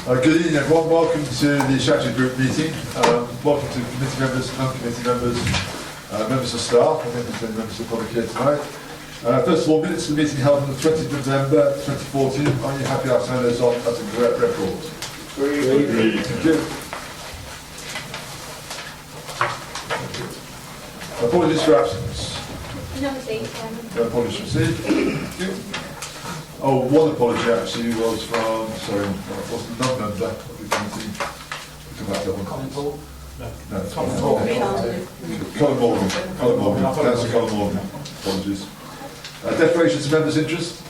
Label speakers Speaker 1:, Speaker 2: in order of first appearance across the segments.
Speaker 1: Good evening everyone, welcome to the Strategy Group meeting. Welcome to committee members, non-committee members, members of staff, I think there's been members of the public here tonight. First of all, minutes of the meeting held on the 20th of November 2014. Are you happy I've signed those on as a correct record? Agreed. Thank you. Apologies for absence.
Speaker 2: No mistake,
Speaker 1: No apologies received. Thank you. Oh, one apology actually was from, sorry, was the non-member of the committee. Come back to that one.
Speaker 3: Colin Paul?
Speaker 1: No, it's
Speaker 3: Colin
Speaker 1: Colin Morgan. Colin Morgan. Councillor Colin Morgan. Apologies. Declarations of members' interest?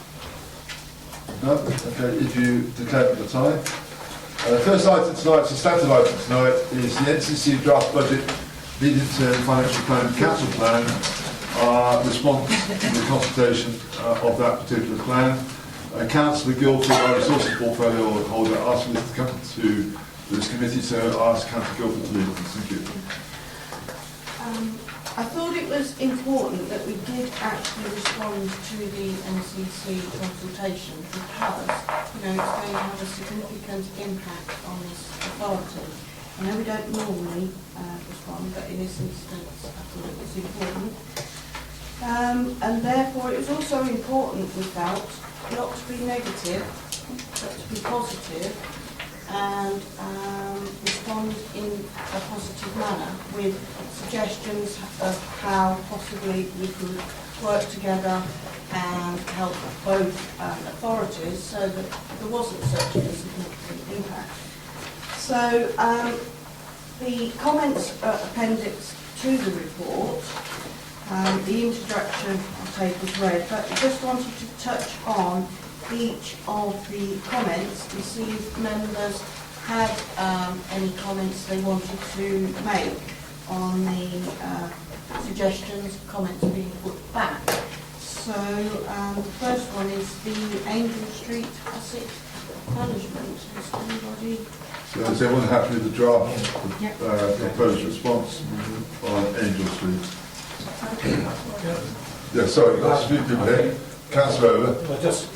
Speaker 1: No? Okay, if you declare at the time. First item tonight, substantive item tonight, is the NCC draft budget medium-term financial plan and council plan response to the consultation of that particular plan. Councillor Guildford, our resources portfolio holder, asked me to come to this committee, so I ask Councillor Guildford to lead us. Thank you.
Speaker 4: I thought it was important that we did actually respond to the NCC consultation because, it's going to have a significant impact on this authority. I know we don't normally respond, but in this instance I thought it was important. And therefore it was also important, we felt, not to be negative, but to be positive and respond in a positive manner with suggestions of how possibly we could work together and help both authorities so that there wasn't such a significant impact. So the comments appendix to the report, the introduction I'll take as read, but I just wanted to touch on each of the comments and see if members had any comments they wanted to make on the suggestions, comments being put back. So the first one is the Angel Street asset management. Is anybody?
Speaker 1: So is everyone happy with the draft proposed response on Angel Street? Yeah, sorry, last few people here. Councillor Over.
Speaker 3: Well, just,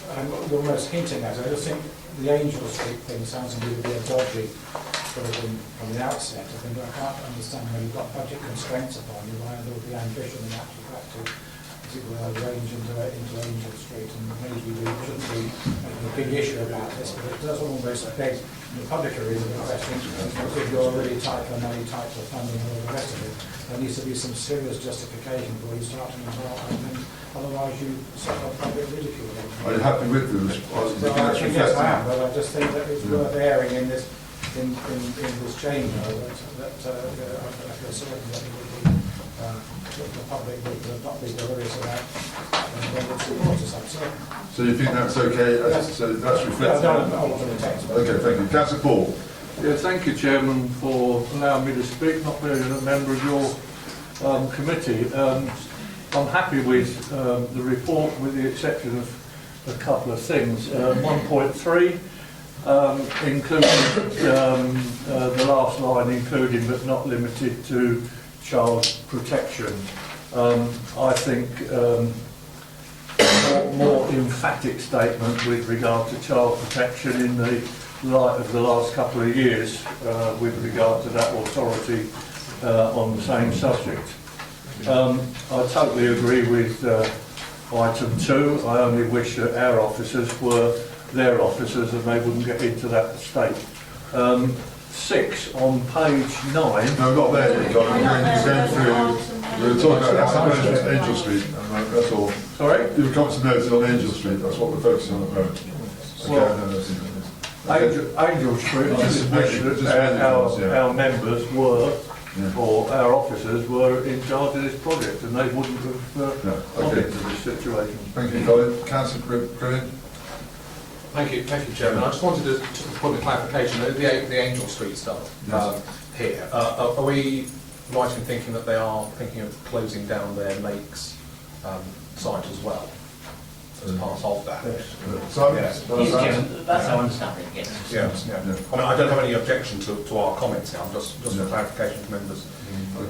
Speaker 3: you're almost hinting at it. I just think the Angel Street thing sounds to me to be a dodgy sort of from the outset. I think I can't understand when you've got budget constraints upon you, why there would be ambition in actual fact to particularly range into Angel Street, and maybe we shouldn't be making a big issue about this, but it does almost beg the public arena the question, if you're really tight for money, tight for funding, and all the rest of it, there needs to be some serious justification before you start to involve, and otherwise you suffer public ridicule.
Speaker 1: Are you happy with the response?
Speaker 3: Yes, I am, but I just think that it's worth airing in this in this chamber that I feel certain that it would be the public would not be delirious about they would support us, I'm certain.
Speaker 1: So you think that's okay? So that's reflected? Okay, thank you. Councillor Paul.
Speaker 5: Yeah, thank you, Chairman, for allowing me to speak, not being a member of your committee. I'm happy with the report, with the exception of a couple of things. 1.3, including the last line, including but not limited to child protection. I think more emphatic statement with regard to child protection in the light of the last couple of years with regard to that authority on the same subject. I totally agree with item 2. I only wish that our officers were their officers and they wouldn't get into that state. 6 on page 9.
Speaker 1: No, not there yet, Colin. We were talking about asset management on Angel Street, and that's all.
Speaker 5: Sorry?
Speaker 1: You were comments noted on Angel Street, that's what we're focusing on at the moment.
Speaker 5: Angel Street, I just wish that our members were, or our officers were in charge of this project, and they wouldn't have gone into this situation.
Speaker 1: Thank you, Colin. Councillor Green.
Speaker 6: Thank you, Chairman. I just wanted to put a clarification. The Angel Street stuff here. Are we right in thinking that they are thinking of closing down their lakes site as well as part of that?
Speaker 1: Yes.
Speaker 7: That's how I understand it, yes.
Speaker 6: Yeah. I mean, I don't have any objection to our comments here. I'm just for clarification to members.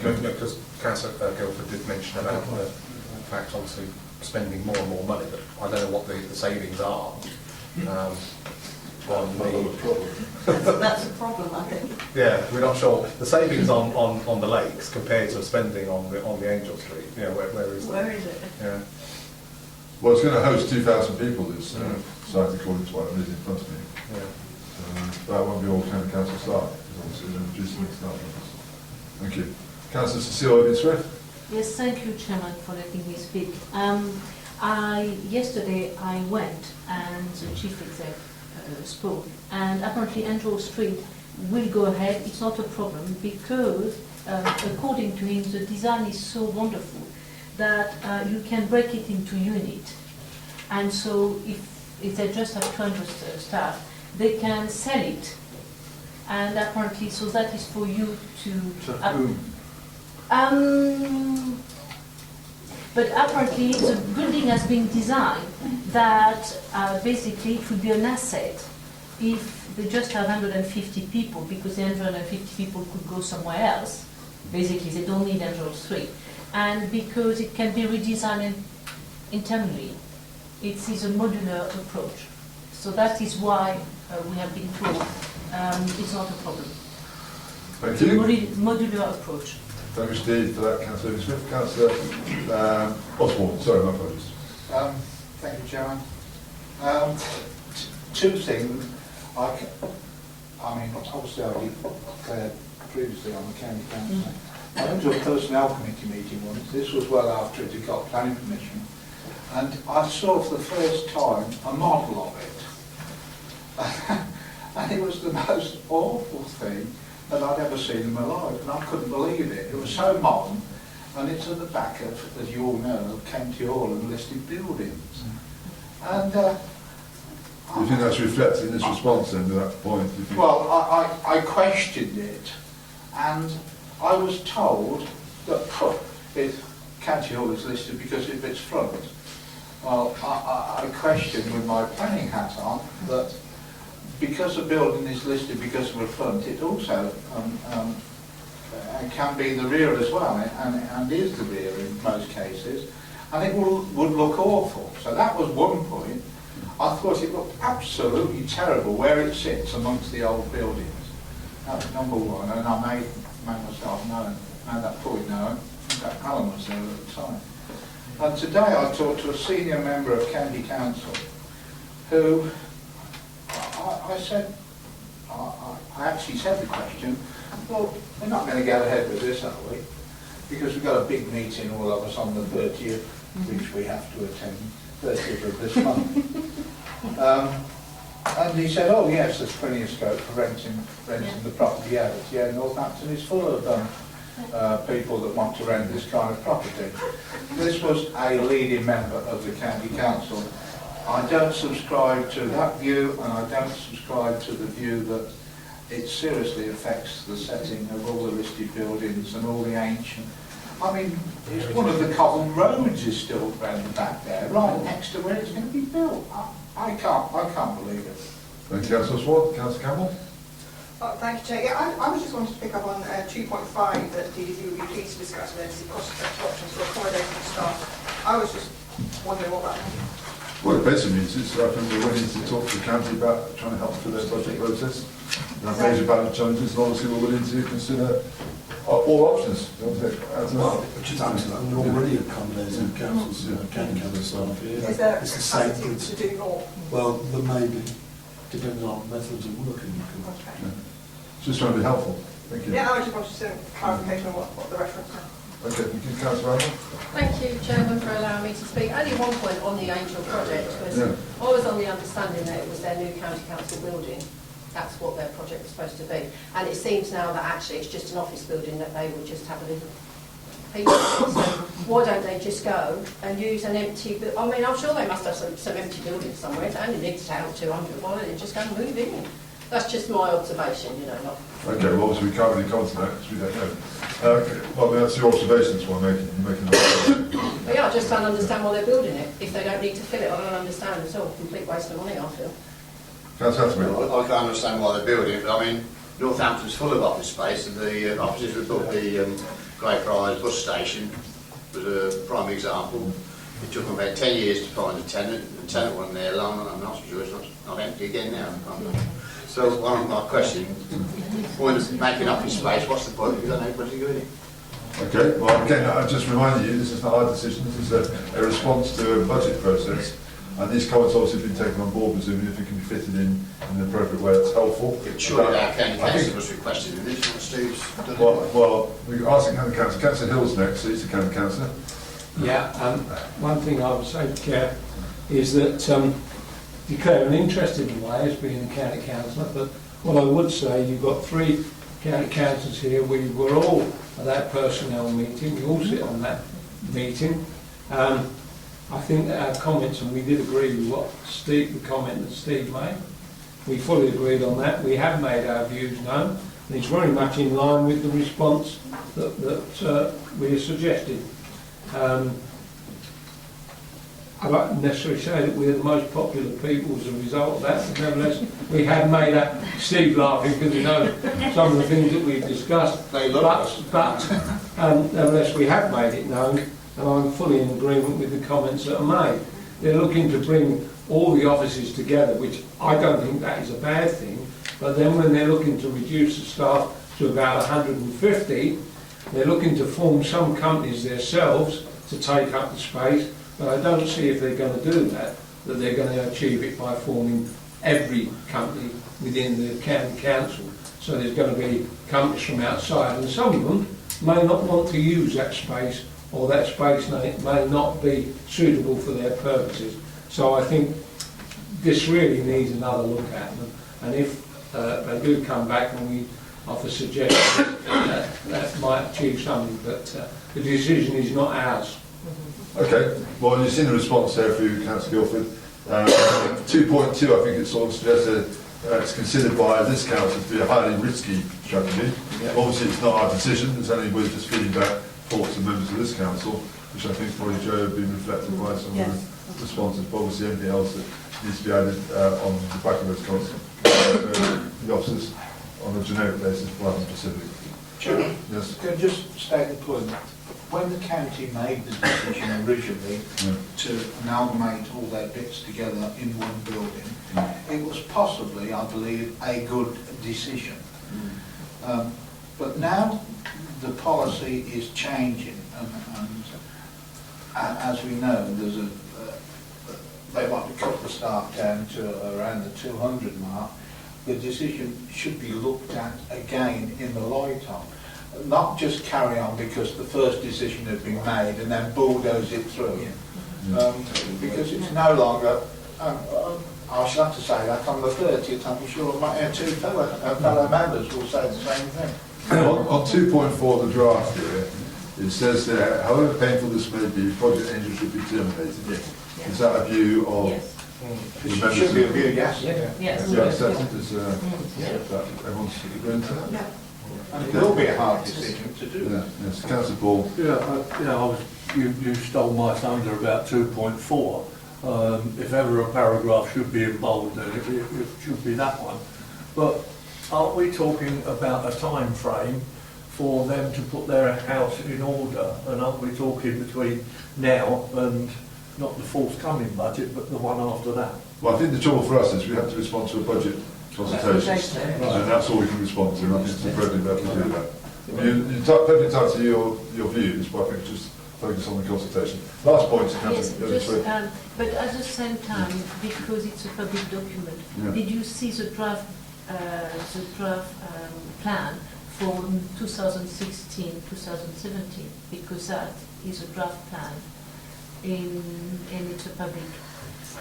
Speaker 6: Because Councillor Guildford did mention about the fact, obviously, spending more and more money, but I don't know what the savings are. on the,
Speaker 4: That's a problem, I think.
Speaker 6: yeah, we're not sure. The savings on the lakes compared to spending on the Angel Street, you know, where is that?
Speaker 4: Where is it?
Speaker 6: Yeah.
Speaker 1: Well, it's going to host 2,000 people, this site, according to what I'm reading in front of me.
Speaker 6: Yeah.
Speaker 1: That won't be all county council staff, because obviously they're reducing the staff numbers. Thank you. Councillor Cecile Swift.
Speaker 8: Yes, thank you, Chairman, for letting me speak. Yesterday I went and the chief exec spoke, and apparently Angel Street will go ahead. It's not a problem because, according to him, the design is so wonderful that you can break it into units. And so if they just have 200 staff, they can sell it. And apparently, so that is for you to... But apparently the building has been designed that basically it would be an asset if they just have 150 people, because the 150 people could go somewhere else. Basically, they don't need Angel Street. And because it can be redesigned internally. It is a modular approach. So that is why we have been told it's not a problem.
Speaker 1: Thank you.
Speaker 8: Modular approach.
Speaker 1: Thank you, Steve, for that, Councillor Swift. Councillor Oswald, sorry, my apologies.
Speaker 9: Thank you, Chairman. Two things. I mean, obviously I declared previously on the county council. I went to a personnel committee meeting once. This was well after it had got planning permission. And I saw for the first time a model of it. And it was the most awful thing that I'd ever seen in my life, and I couldn't believe it. It was so modern, and it's at the back of, as you all know, County Hall and listed buildings. And
Speaker 1: Do you think that's reflected in this response then to that point?
Speaker 9: well, I questioned it, and I was told that County Hall is listed because of its front. Well, I questioned with my planning hat on that because a building is listed because of a front, it also can be the rear as well, and is the rear in most cases, and it would look awful. So that was one point. I thought it looked absolutely terrible where it sits amongst the old buildings. That was number one, and I made myself known, made that point known. In fact, Alan was there at the time. And today I talked to a senior member of County Council who I said, I actually said the question, well, we're not going to go ahead with this, are we? Because we've got a big meeting, all of us, on the 30th, which we have to attend, 30th of this month. And he said, oh yes, there's plenty of scope for renting the property out. Yeah, Northampton is full of people that want to rent this kind of property. This was a leading member of the County Council. I don't subscribe to that view, and I don't subscribe to the view that it seriously affects the setting of all the listed buildings and all the ancient. I mean, it's one of the cobbled roads is still around the back there, right next to where it's going to be built. I can't believe it.
Speaker 1: Thank you, Councillor Oswald. Councillor Campbell.
Speaker 10: Thank you, Chair. Yeah, I was just wanted to pick up on 2.5 that DDC would be pleased to discuss with the cost-effective options for accommodating staff. I was just wondering what that meant.
Speaker 1: Well, it basically means it's, I think we're willing to talk to the county about trying to help through their budget process. There are major balance challenges, and obviously we're willing to consider all options.
Speaker 11: Which is actually already accommodating councils, county council staff here.
Speaker 10: Is there
Speaker 11: It's the same.
Speaker 10: capacity to do more?
Speaker 11: Well, there may be, depending on methods of working.
Speaker 10: Okay.
Speaker 1: Just trying to be helpful. Thank you.
Speaker 10: Yeah, I just wanted some clarification on what the reference is.
Speaker 1: Okay, thank you, Councillor Arnold.
Speaker 2: Thank you, Chairman, for allowing me to speak. Only one point on the Angel project was I was on the understanding that it was their new county council building. That's what their project was supposed to be. And it seems now that actually it's just an office building that they would just have a little piece of it. So why don't they just go and use an empty... I mean, I'm sure they must have some empty buildings somewhere. It only needs to have 200. Why don't they just go and move in? That's just my observation, you know. Not
Speaker 1: Okay, well, obviously we can't really comment on that because we don't know. Okay, well, that's your observations we're making. You're making that.
Speaker 2: But yeah, I just don't understand why they're building it. If they don't need to fill it, I don't understand. It's all a complete waste of money, I feel.
Speaker 1: Councillor Hattersley.
Speaker 12: I can't understand why they're building it, but I mean, Northampton's full of office space, and the offices we built the Greyfriars bus station was a prime example. It took them about 10 years to find a tenant, and tenant wasn't there long, and I'm not sure it's not empty again now. So one of my questions, point of making office space, what's the point? Because I know everybody's doing it.
Speaker 1: Okay, well again, I'm just reminding you, this is not our decision, this is a response to a budget process. And these comments obviously have been taken on board, presumably, if it can be fitted in an appropriate way that's helpful.
Speaker 12: Surely our county council was requested in this, what Steve's done.
Speaker 1: Well, we're asking county council. Councillor Hill's next, so he's the county councillor.
Speaker 13: Yeah, one thing I would say, Chair, is that declare an interest in the way as being a county councillor, but what I would say, you've got 3 county councillors here, we were all at that personnel meeting, we all sit on that meeting. I think that our comments, and we did agree with what the comment that Steve made, we fully agreed on that. We have made our views known, and it's very much in line with the response that we have suggested. I won't necessarily say that we're the most popular people as a result of that, but nevertheless, we have made that. Steve laughing because we know some of the things that we've discussed, but nevertheless, we have made it known. And I'm fully in agreement with the comments that are made. They're looking to bring all the offices together, which I don't think that is a bad thing, but then when they're looking to reduce the staff to about 150, they're looking to form some companies themselves to take up the space, but I don't see if they're going to do that they're going to achieve it by forming every company within the county council. So there's going to be companies from outside, and some of them may not want to use that space, or that space may not be suitable for their purposes. So I think this really needs another look at them, and if they do come back and we offer suggestions, that might achieve something, but the decision is not ours.
Speaker 1: Okay, well you've seen the response there through Councillor Guildford. 2.2, I think it sort of suggested it's considered by this council to be a highly risky strategy. Yeah. Obviously it's not our decision, it's only we're just feeding back thoughts of members of this council, which I think probably Joe have been reflected by some of the responses, but obviously anything else that needs to be added on the back of those comments, the officers on a generic basis rather than specific.
Speaker 9: Sure.
Speaker 1: Yes.
Speaker 9: Can I just state the point? When the county made the decision originally to amalgamate all their bits together in one building, it was possibly, I believe, a good decision. But now the policy is changing, and as we know, there's they want to cut the staff down to around the 200 mark. The decision should be looked at again in the light of, not just carry on because the first decision had been made and then bulldoze it through. Because it's no longer, I shall have to say that on the 30th, I'm sure my 2 fellow members will say the same thing.
Speaker 1: On 2.4 of the draft here, it says there, however painful this may be, Project Angel should be terminated. Is that a view of...
Speaker 2: Yes.
Speaker 9: It should be a view, yes.
Speaker 2: Yes.
Speaker 1: Yes, everyone's agreeing to that?
Speaker 10: Yeah.
Speaker 9: And it will be a hard decision to do that.
Speaker 1: Yes, Councillor Paul.
Speaker 5: You stole my thunder about 2.4. If ever a paragraph should be in bold, then it should be that one. But aren't we talking about a time frame for them to put their house in order? And aren't we talking between now and not the forthcoming budget, but the one after that?
Speaker 1: Well, I think the trouble for us is we have to respond to a budget consultation, and that's all we can respond to, and I think it's appropriate that we do that. You're perfectly entitled to your views, but I think just focus on the consultation. Last point,
Speaker 8: but at the same time, because it's a public document, did you see the draft plan for 2016, 2017? Because that is a draft plan, and it's a public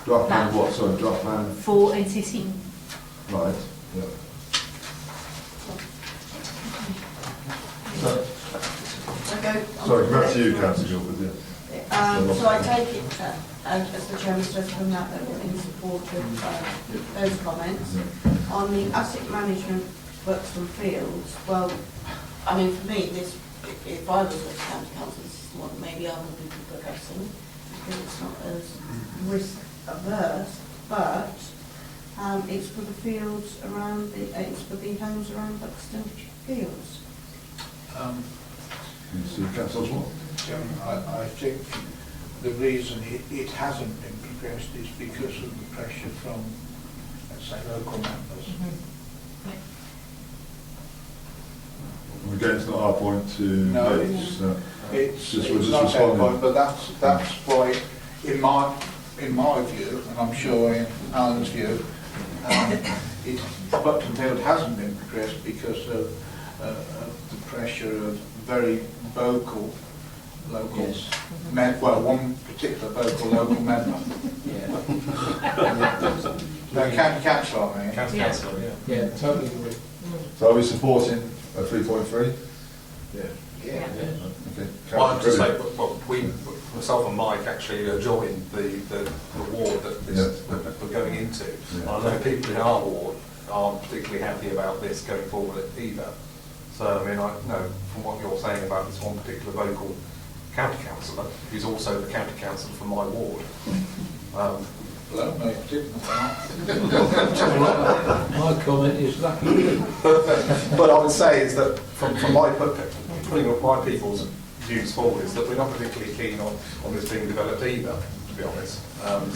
Speaker 1: draft plan. What? Sorry, draft plan
Speaker 8: for NCC.
Speaker 1: Right. Yeah. Sorry, back to you, Councillor Guildford.
Speaker 4: So I take it that, as the Chairman says from that we're in support of those comments. On the asset management works and fields, well, I mean, for me, this, if I was at the county council, this is what maybe I would be progressing, because it's not as risk averse, but it's for the fields around it's for the homes around Buxton Fields.
Speaker 1: Councillor Oswald.
Speaker 9: I think the reason it hasn't been progressed is because of the pressure from, let's say, local members.
Speaker 1: Again, it's not our point to...
Speaker 9: No,
Speaker 1: it's just we're
Speaker 9: it's
Speaker 1: just
Speaker 9: not their
Speaker 1: responding.
Speaker 9: point, but that's why, in my view, and I'm sure in Alan's view, Button Field hasn't been progressed because of the pressure of very vocal local well, one particular vocal local member. No, county councillor, I mean.
Speaker 6: County councillor,
Speaker 13: Yeah, totally agree.
Speaker 1: So are we supporting a 3.3?
Speaker 12: Yeah.
Speaker 1: Okay.
Speaker 6: Well, I have to say, well, myself and Mike actually are joining the ward that we're going into.
Speaker 1: Yeah.
Speaker 6: I know people in our ward aren't particularly happy about this going forward either. So, I mean, I know from what you're saying about this one particular vocal county councillor, who's also the county councillor for my ward.
Speaker 13: My comment is lucky.
Speaker 6: But I would say is that from my putting up my people's views forward is that we're not particularly keen on this being developed either, to be honest.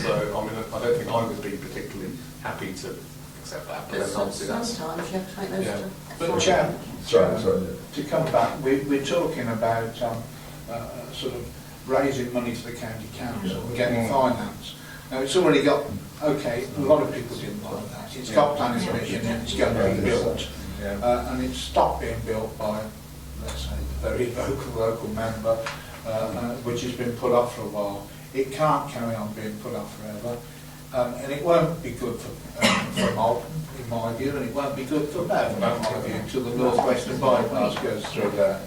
Speaker 6: So I mean, I don't think I would be particularly happy to accept that. But then obviously that's
Speaker 4: Sometimes you have to make those
Speaker 6: Yeah.
Speaker 9: But Chair,
Speaker 1: Sorry.
Speaker 9: to come back, we're talking about sort of raising money to the county council and getting finance. Now it's already got, okay, a lot of people didn't like that. It's got planning permission and it's going to be built. And it's stopped being built by, let's say, the very vocal local member, which has been put off for a while. It can't carry on being put off forever. And it won't be good for Mob, in my view, and it won't be good for Bev, in my view, until the northwestern bypass goes through there.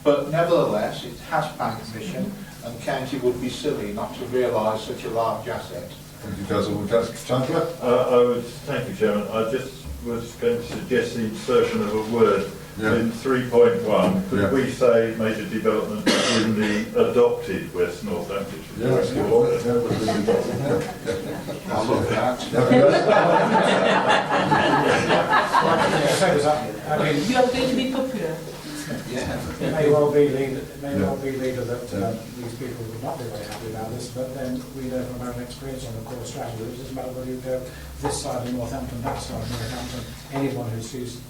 Speaker 9: But nevertheless, it has planning permission, and the county would be silly not to realise such a large asset.
Speaker 1: Thank you, Councillor. Chandler?
Speaker 5: Thank you, Chairman. I just was going to suggest the insertion of a word in 3.1. Could we say major development in the adopted West Northamptonshire?
Speaker 1: Yeah, that's a good point.
Speaker 9: I'll look at that.
Speaker 8: You are going to be popular.
Speaker 3: It may well be, leader, that these people would not be very happy about this, but then we learn from our own experience on the core strategy. It doesn't matter whether you go this side of Northampton, that side of Northampton, anyone who sees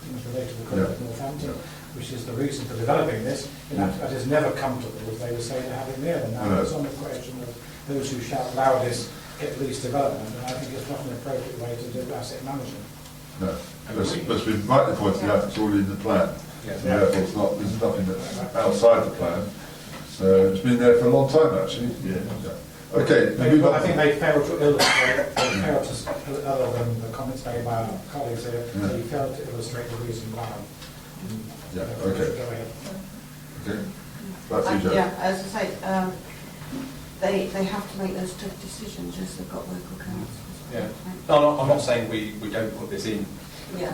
Speaker 3: things related to the College of Northampton, which is the reason for developing this, that has never come to them, as they would say, to have it near them. Now, it's on the question of those who shout loudest get least development, and I think it's not an appropriate way to do asset management.
Speaker 1: No, that's been rightly pointed out, it's already in the plan. So therefore it's not, there's nothing that's outside the plan. So it's been there for a long time actually. Okay.
Speaker 3: But I think they failed to illustrate, other than the comments made by our colleagues here, they failed to illustrate the reason why.
Speaker 1: Okay.
Speaker 3: Go ahead.
Speaker 1: Okay. Back to you, Jo.
Speaker 4: Yeah, as I say, they have to make those tough decisions as they've got local councils.
Speaker 6: No, I'm not saying we don't put this in.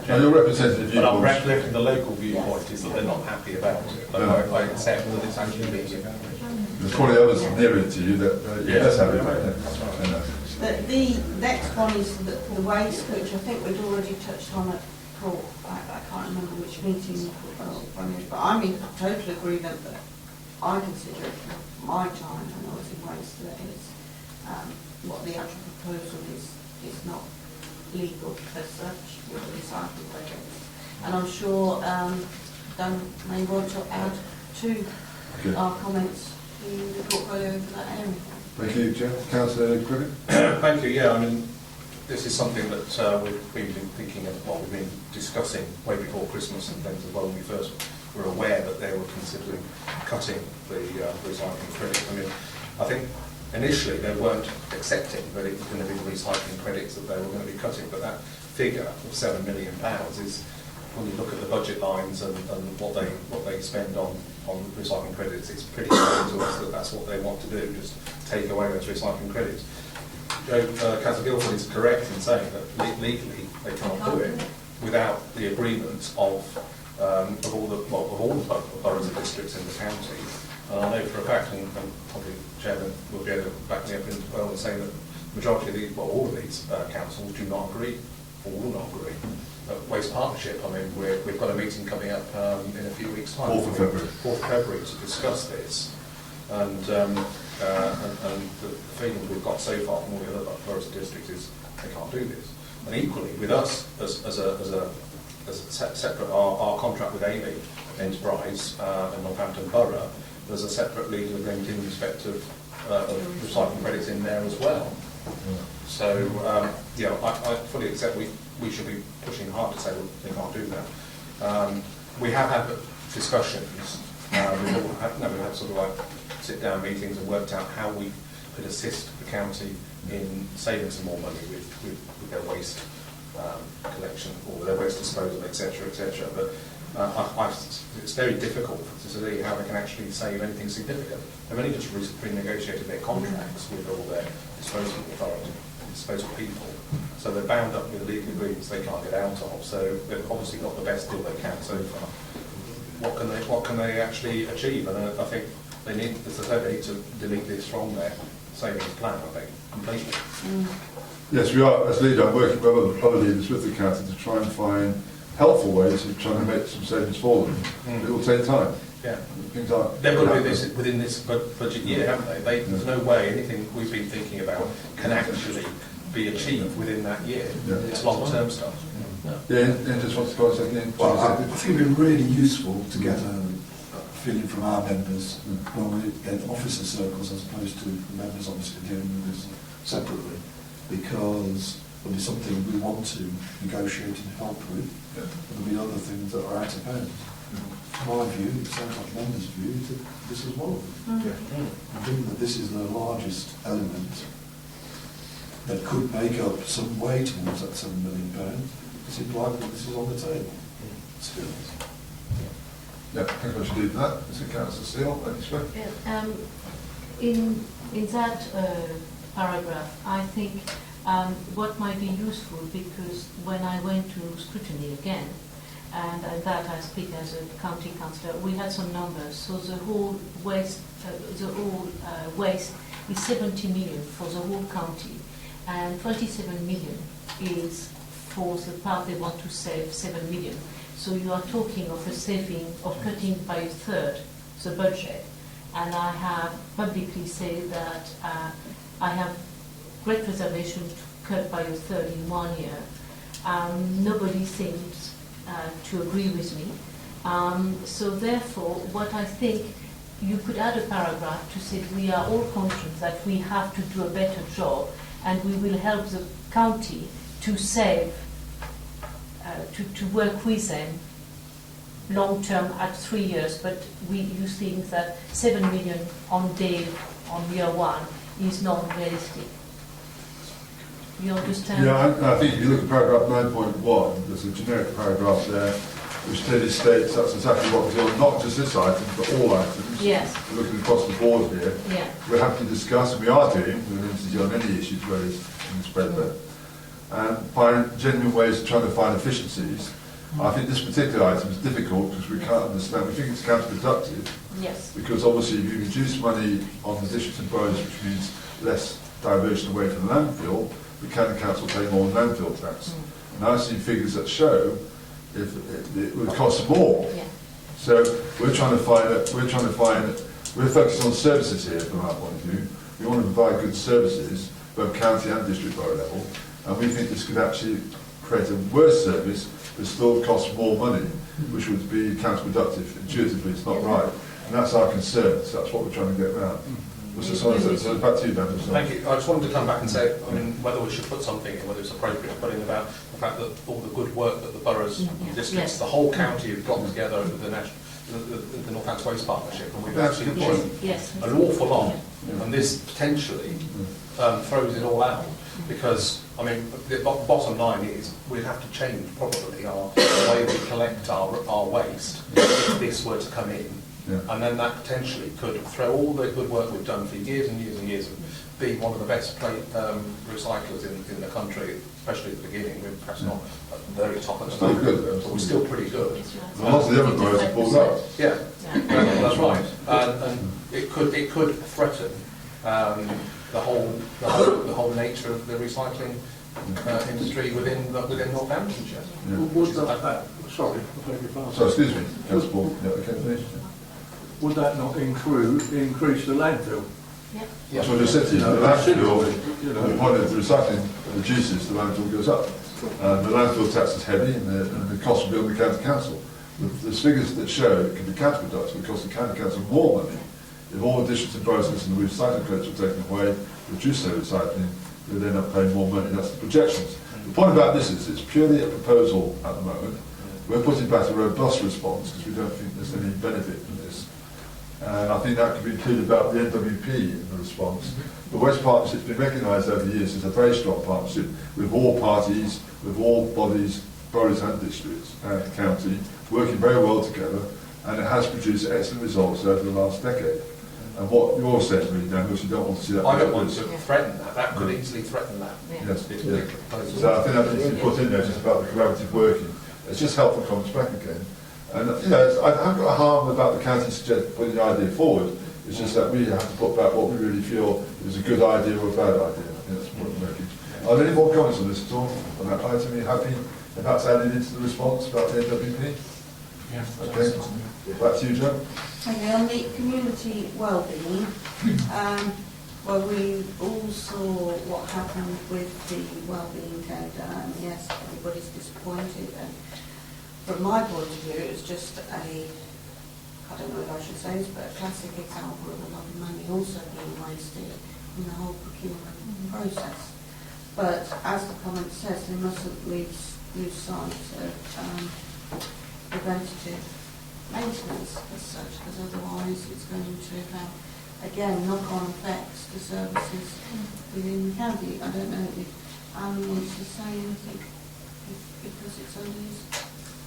Speaker 1: No, you're representing the
Speaker 6: But I'm
Speaker 1: viewpoints.
Speaker 6: representing the local viewpoint is that they're not happy about it. But I accept that it's actually being
Speaker 1: There's probably others nearer to you that yes, have it.
Speaker 4: The next one is the waste, which I think we'd already touched on at I can't remember which meeting, but I'm in total agreement that I consider it my time when I was in waste that is what the actual proposal is not legal as such with the recycling projects. And I'm sure Dan may want to add to our comments in the portfolio for that area.
Speaker 1: Thank you, Jeff. Councillor Cricket.
Speaker 6: Thank you. Yeah, I mean, this is something that we've been thinking of, what we've been discussing way before Christmas and things as well. When we first were aware that they were considering cutting the recycling credits. I mean, I think initially they weren't accepting that it was going to be the recycling credits that they were going to be cutting, but that figure of £7 million is, when you look at the budget lines and what they spend on recycling credits, it's pretty clear to us that that's what they want to do, just take away those recycling credits. Councillor Guildford is correct in saying that legally they can't do it without the agreement of all the boroughs and districts in the county. And I know for a fact, and probably the Chairman will be able to back me up as well, in saying that the majority of these, all of these councils do not agree, or will not agree. Waste Partnership, I mean, we've got a meeting coming up in a few weeks' time.
Speaker 1: 4th of February.
Speaker 6: 4th of February to discuss this. And and the feeling we've got so far from all the other boroughs and districts is they can't do this. And equally with us as a separate, our contract with Amy Enterprise and Northampton Borough, there's a separate legal agreement in respect of recycling credits in there as well. So, you know, I fully accept we should be pushing hard to say, well, they can't do that. We have had discussions, we've had sort of like sit-down meetings and worked out how we could assist the county in saving some more money with their waste collection or their waste disposal, etc., etc. But it's very difficult to see how they can actually save anything significant. They've only just renegotiated their contracts with all their disposal authority, disposal people, so they're bound up with legal agreements they can't get out of. So they've obviously got the best deal they can so far. What can they actually achieve? And I think they need, as I said, they need to delete this from their savings plan, I think, completely.
Speaker 1: Yes, we are, as leader, I'm working with other leaders with the county to try and find helpful ways of trying to make some savings for them. It will take time.
Speaker 6: Yeah.
Speaker 1: Things aren't...
Speaker 6: They've got to do this within this budget year, haven't they? There's no way anything we've been thinking about can actually be achieved within that year.
Speaker 1: Yeah.
Speaker 6: It's long-term stuff.
Speaker 1: Yeah, and just want to go on a second.
Speaker 11: Well, I think it'd be really useful to get a feeling from our members when we get officer circles as opposed to the members obviously dealing with this separately, because there'll be something we want to negotiate and help with. There'll be other things that are out of hand. My view, it sounds like members' view, is that this is one of them. I think that this is the largest element that could make up some way towards that £7 million. It's implied that this is on the table. Still.
Speaker 1: Yeah, I think I should do that. Mr. Councillor Seal, thank you,
Speaker 8: Yeah, in that paragraph, I think what might be useful, because when I went to scrutiny again, and that I speak as a county councillor, we had some numbers. So the whole waste is 70 million for the whole county, and 27 million is for the part they want to save 7 million. So you are talking of a saving of cutting by a third the budget. And I have publicly said that I have great reservation to cut by a third in 1 year. Nobody seems to agree with me. So therefore, what I think, you could add a paragraph to say we are all conscious that we have to do a better job, and we will help the county to save, to work with them long term at 3 years, but you think that 7 million on year one is not realistic. You understand?
Speaker 1: Yeah, I think if you look at paragraph 9.1, there's a generic paragraph there which clearly states that's exactly what we're doing, not just this item, but all items.
Speaker 8: Yes.
Speaker 1: We're looking across the board here.
Speaker 8: Yeah.
Speaker 1: We're happy to discuss, and we are doing, we're going to deal on any issues raised in the spread and find genuine ways of trying to find efficiencies. I think this particular item is difficult because we can't understand, we think it's counterproductive.
Speaker 8: Yes.
Speaker 1: Because obviously if you reduce money on the districts and boroughs, which means less diversion away from the landfill, the county council pay more landfill tax. And I've seen figures that show if it would cost more.
Speaker 8: Yeah.
Speaker 1: So we're focusing on services here from our point of view. We want to provide good services, both county and district borough level, and we think this could actually create a worse service but still cost more money, which would be counterproductive. Intuitively, it's not right. And that's our concern, so that's what we're trying to get around. So back to you, Ben.
Speaker 6: Thank you. I just wanted to come back and say, I mean, whether we should put something in, whether it's appropriate to put in about the fact that all the good work that the boroughs, districts, the whole county have got together with the Northampton Waste Partnership, and we've actually achieved an awful lot. And this potentially throws it all out, because, I mean, the bottom line is we'd have to change probably the way we collect our waste if this were to come in.
Speaker 1: Yeah.
Speaker 6: And then that potentially could throw all the good work we've done for years and years and years of being one of the best recyclers in the country, especially at the beginning. We're perhaps not at the very top at the moment, but we're still pretty good.
Speaker 1: A lot of the other boroughs have pulled up.
Speaker 6: Yeah, that's right. And it could threaten the whole nature of the recycling industry within Northamptonshire.
Speaker 1: Yeah.
Speaker 13: Was that sorry, I beg your pardon.
Speaker 1: So excuse me, Councillor Paul. Yeah, okay, finish.
Speaker 5: Would that not increase the landfill
Speaker 1: That's what I just said to you, the landfill, the point of the recycling reduces, the landfill goes up. The landfill tax is heavy and the cost of building the county council. There's figures that show it can be counterproductive because the county council more money if all additions to process and the recycling credits were taken away, reduce their recycling, they'd end up paying more money. That's the projections. The point about this is it's purely a proposal at the moment. We're putting back a robust response because we don't think there's any benefit from this. And I think that could be included about the NWP in the response. The West Partnership's been recognised over the years as a very strong partnership with all parties, with all bodies, boroughs and districts and county, working very well together, and it has produced excellent results over the last decade. And what you're saying, really, Dan, is you don't want to see that.
Speaker 6: I don't want to threaten that. That could easily threaten that.
Speaker 1: Yes. So I think that needs to be put in there, just about the collaborative working. It's just helpful comes back again. And I haven't got a harm about the county putting the idea forward. It's just that we have to put back what we really feel is a good idea or a bad idea. I think that's what we're making. Are there any more comments on this at all? On that item, are you happy if that's added into the response about the NWP?
Speaker 3: Yeah.
Speaker 1: Okay. Back to you, Joe.
Speaker 4: Okay, on the community wellbeing, well, we all saw what happened with the wellbeing tender, and yes, everybody's disappointed. And from my point of view, it was just I don't know what I should say, but a classic example of a lot of money also being wasted in the whole procurement process. But as the comment says, they mustn't lose sight of preventative maintenance as such, because otherwise it's going to have, again, knock-on effects to services within the county. I don't know if Alan wants to say anything, because it's under his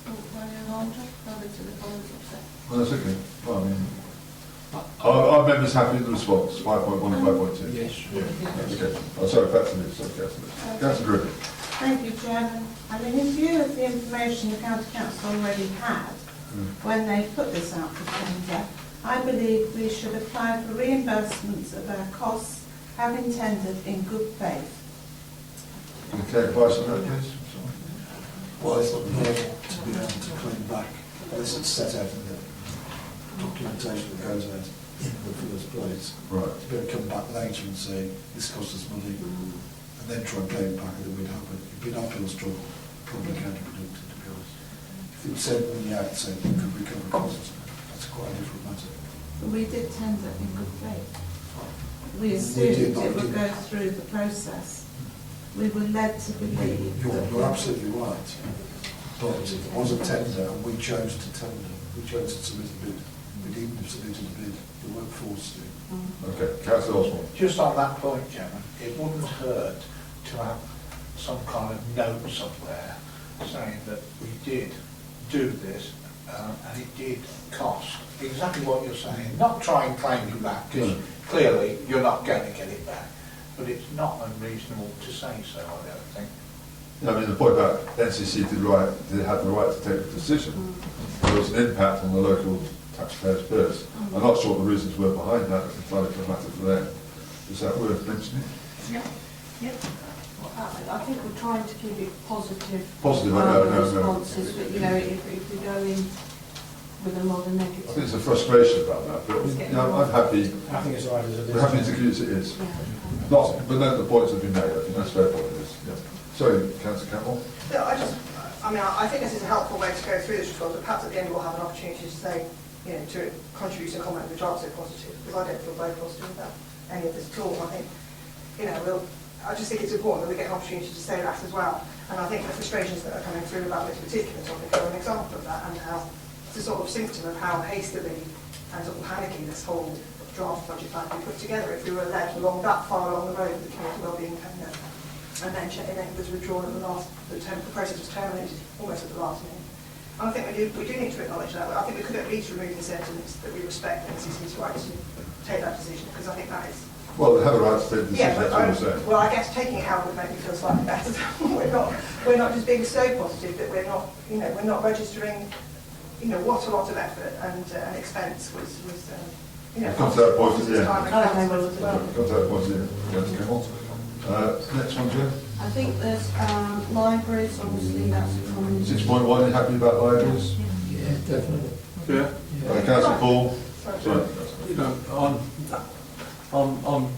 Speaker 4: portfolio holder, further to the comments of that.
Speaker 1: Well, that's okay. Well, I mean, are members happy with the response? 5.1 and 5.2?
Speaker 13: Yes.
Speaker 1: Okay. Oh, sorry, back to this. Councillor Griffin.
Speaker 14: Thank you, Chairman. I mean, in view of the information the County Council already had when they put this out for tender, I believe we should apply for reimbursements of our costs having tendered in good faith.
Speaker 1: Can you take advice on that, please?
Speaker 11: Well, it's not normal to be able to claim back unless it's set out in the documentation that goes out in the first place.
Speaker 1: Right.
Speaker 11: To be able to come back later and say, this cost us money, and then try and claim back, and then we'd have it. It'd be an uphill struggle, probably counterproductive, to be honest. If it said when the act said we could recover costs, that's quite a different matter.
Speaker 14: But we did tender in good faith. We assumed it would go through the process. We were led to believe that...
Speaker 11: You're absolutely right. But it was a tender, and we chose to tender. We chose to submit a bid. We didn't submit a bid. We weren't forced to.
Speaker 1: Okay, Councillor Osborne.
Speaker 9: Just on that point, Chairman, it wouldn't hurt to have some kind of note somewhere saying that we did do this and it did cost. Exactly what you're saying. Not try and claim it back, because clearly you're not going to get it back. But it's not unreasonable to say so, I don't think.
Speaker 1: Yeah, I mean, the point about NCC did have the right to take the decision. There was an impact on the local taxpayers' purse. I'm not sure what the reasons were behind that. It's entirely a matter for them. Is that worth mentioning?
Speaker 4: Yeah. Yep. I think we're trying to keep it positive.
Speaker 1: Positive, no.
Speaker 4: Responses, but you know, if we go in with a lot of negative.
Speaker 1: I think there's a frustration about that, but I'm happy.
Speaker 3: I think it's right as it is.
Speaker 1: We're happy to use it is.
Speaker 4: Yeah.
Speaker 1: But then the points have been made. I think that's very pointless. Yeah. Sorry, Councillor Campbell.
Speaker 10: No, I think this is a helpful way to go through this response, but perhaps at the end we'll have an opportunity to say, to contribute and comment which aren't so positive, because I don't feel very positive about any of this at all. I think, I just think it's important that we get an opportunity to say that as well. And I think the frustrations that are coming through about this particular topic are an example of that, and how it's a sort of symptom of how hastily and sort of panicky this whole draft budget might be put together if we were led along that far along the road with the community wellbeing tender. And then it was withdrawn at the process was terminated almost at the last minute. And I think we do need to acknowledge that. I think we could at least remove the sentence that we respect NCC's right to take that decision, because I think that is...
Speaker 1: Well, they have a right to take the decision, that's what I'm saying.
Speaker 10: Well, I guess taking it out would make me feel slightly better. we're not just being so positive that we're not registering, what a lot of effort and expense was
Speaker 1: Come to that point at the end.
Speaker 10: Come to
Speaker 1: that point at the end. Councillor Campbell. Next one, Jim.
Speaker 4: I think there's libraries, obviously that's a common...
Speaker 1: 6.1, are you happy about libraries?
Speaker 13: Yeah, definitely.
Speaker 1: Yeah. Councillor Paul. Sorry.
Speaker 13: On
Speaker 5: I'm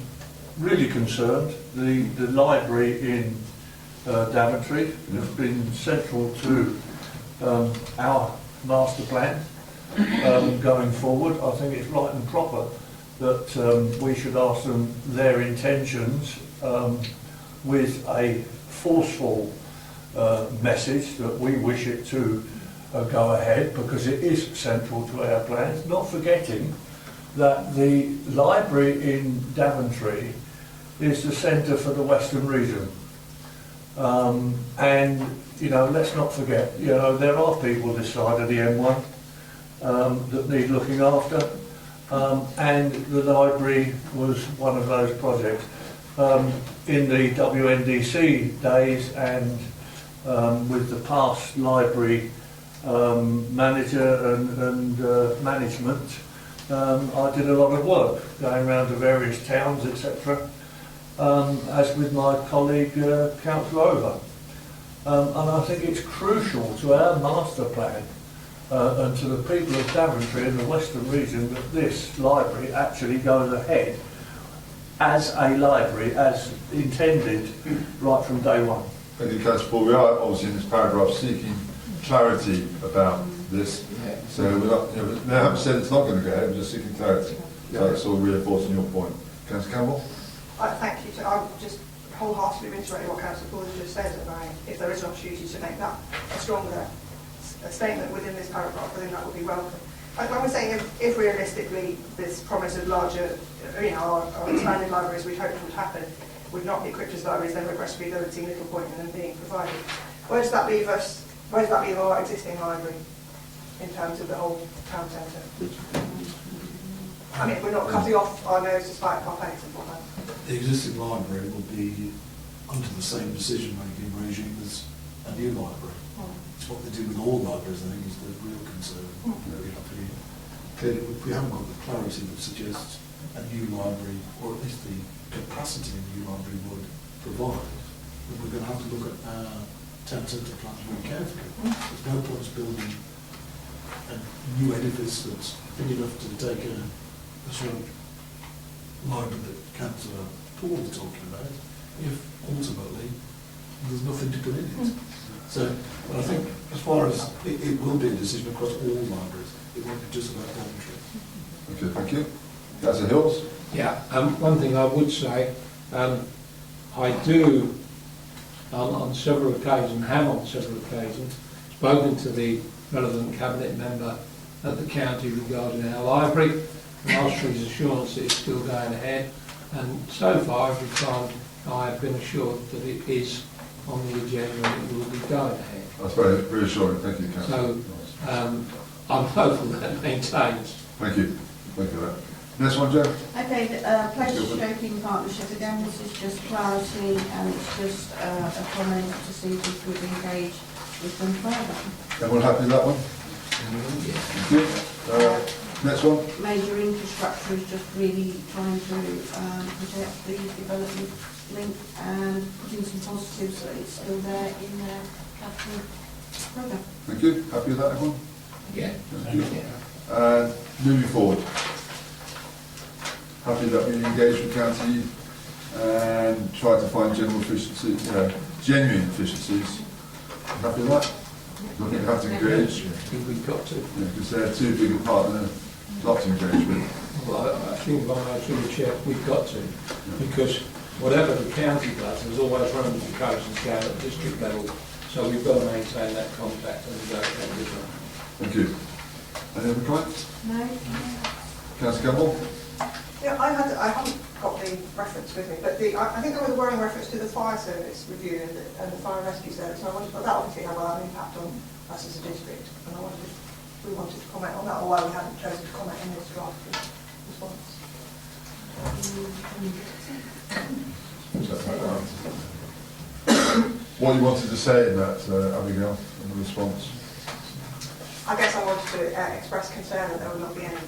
Speaker 5: really concerned. The library in Daventry has been central to our master plan going forward. I think it's right and proper that we should ask them their intentions with a forceful message that we wish it to go ahead, because it is central to our plans, not forgetting that the library in Daventry is the centre for the Western region. And, you know, let's not forget, you know, there are people this side of the M1 that need looking after, and the library was one of those projects. In the WNDC days and with the past library manager and management, I did a lot of work going around to various towns, etc., as with my colleague Councillor Over. And I think it's crucial to our master plan and to the people of Daventry in the Western region that this library actually goes ahead as a library, as intended, right from day one.
Speaker 1: Thank you, Councillor Paul. We are obviously in this paragraph seeking clarity about this. So we're not, you know, they haven't said it's not going to go ahead, we're just seeking clarity. So that's all reinforcing your point. Councillor Campbell?
Speaker 10: Thank you. I'll just wholeheartedly reiterate what Councillor Paul has just said about if there is an opportunity to make that a stronger statement within this paragraph, I think that would be welcome. When we're saying if realistically this promise of larger, you know, our expanded libraries we'd hoped would happen would not be equipped as libraries, then regrettably there would seem little point in them being provided. Where does that leave us? Where does that leave our existing library in terms of the whole town centre? I mean, we're not cutting off our nose to spite our face and whatnot.
Speaker 11: The existing library will be under the same decision-making regime as a new library. It's what they do with all libraries, I think, is the real concern. We have to be clearly, we haven't got the clarity that suggests a new library, or at least the capacity a new library would provide. But we're going to have to look at our town centre plans very carefully. There's no point building a new edifice that's big enough to take a sort of library that Councillor Paul was talking about, if ultimately there's nothing to put in it. So I think as far as it will be a decision across all libraries, it won't be just about Daventry.
Speaker 1: Okay, thank you. Councillor Hills?
Speaker 13: Yeah, one thing I would say, I do on several occasions, have on several occasions, spoken to the relevant cabinet member at the county regarding our library, and asked for his assurance that it's still going ahead, and so far every time I have been assured that it is on the agenda and it will be going ahead.
Speaker 1: That's very reassuring, thank you, Councillor.
Speaker 13: So I'm hopeful that it maintains.
Speaker 1: Thank you. Thank you for that. Next one, Joe.
Speaker 4: Okay, the pleasure shaping partnership, again, this is just clarity and it's just a comment to see if we could engage with them further.
Speaker 1: Everyone happy with that one? Thank you. Next one.
Speaker 4: Major infrastructure is just really trying to protect the development link and putting some positives that it's still there in their capital programme.
Speaker 1: Thank you. Happy with that, everyone?
Speaker 13: Yeah.
Speaker 1: Thank you. Moving forward. Happy that we engage with county and try to find general efficiency, you know, genuine efficiencies. Happy with that? I think we have to engage.
Speaker 13: I think we've got to.
Speaker 1: Yeah, because they're too big a partner not to engage with.
Speaker 13: Well, I think by my through the chair, we've got to, because whatever the county does, there's always ramifications down at district level, so we've got to maintain that contact and negotiate with them.
Speaker 1: Thank you. Any other comments?
Speaker 4: No.
Speaker 1: Councillor Campbell?
Speaker 10: Yeah, I haven't got the reference with me, but I think there was a worrying reference to the fire service review and the fire and rescue service, and I wondered, but that obviously will have an impact on us as a district, and I wondered if we wanted to comment on that, or why we hadn't chosen to comment in this draft response.
Speaker 1: What you wanted to say in that, Abigail, in the response?
Speaker 10: I guess I wanted to express concern that there would not be any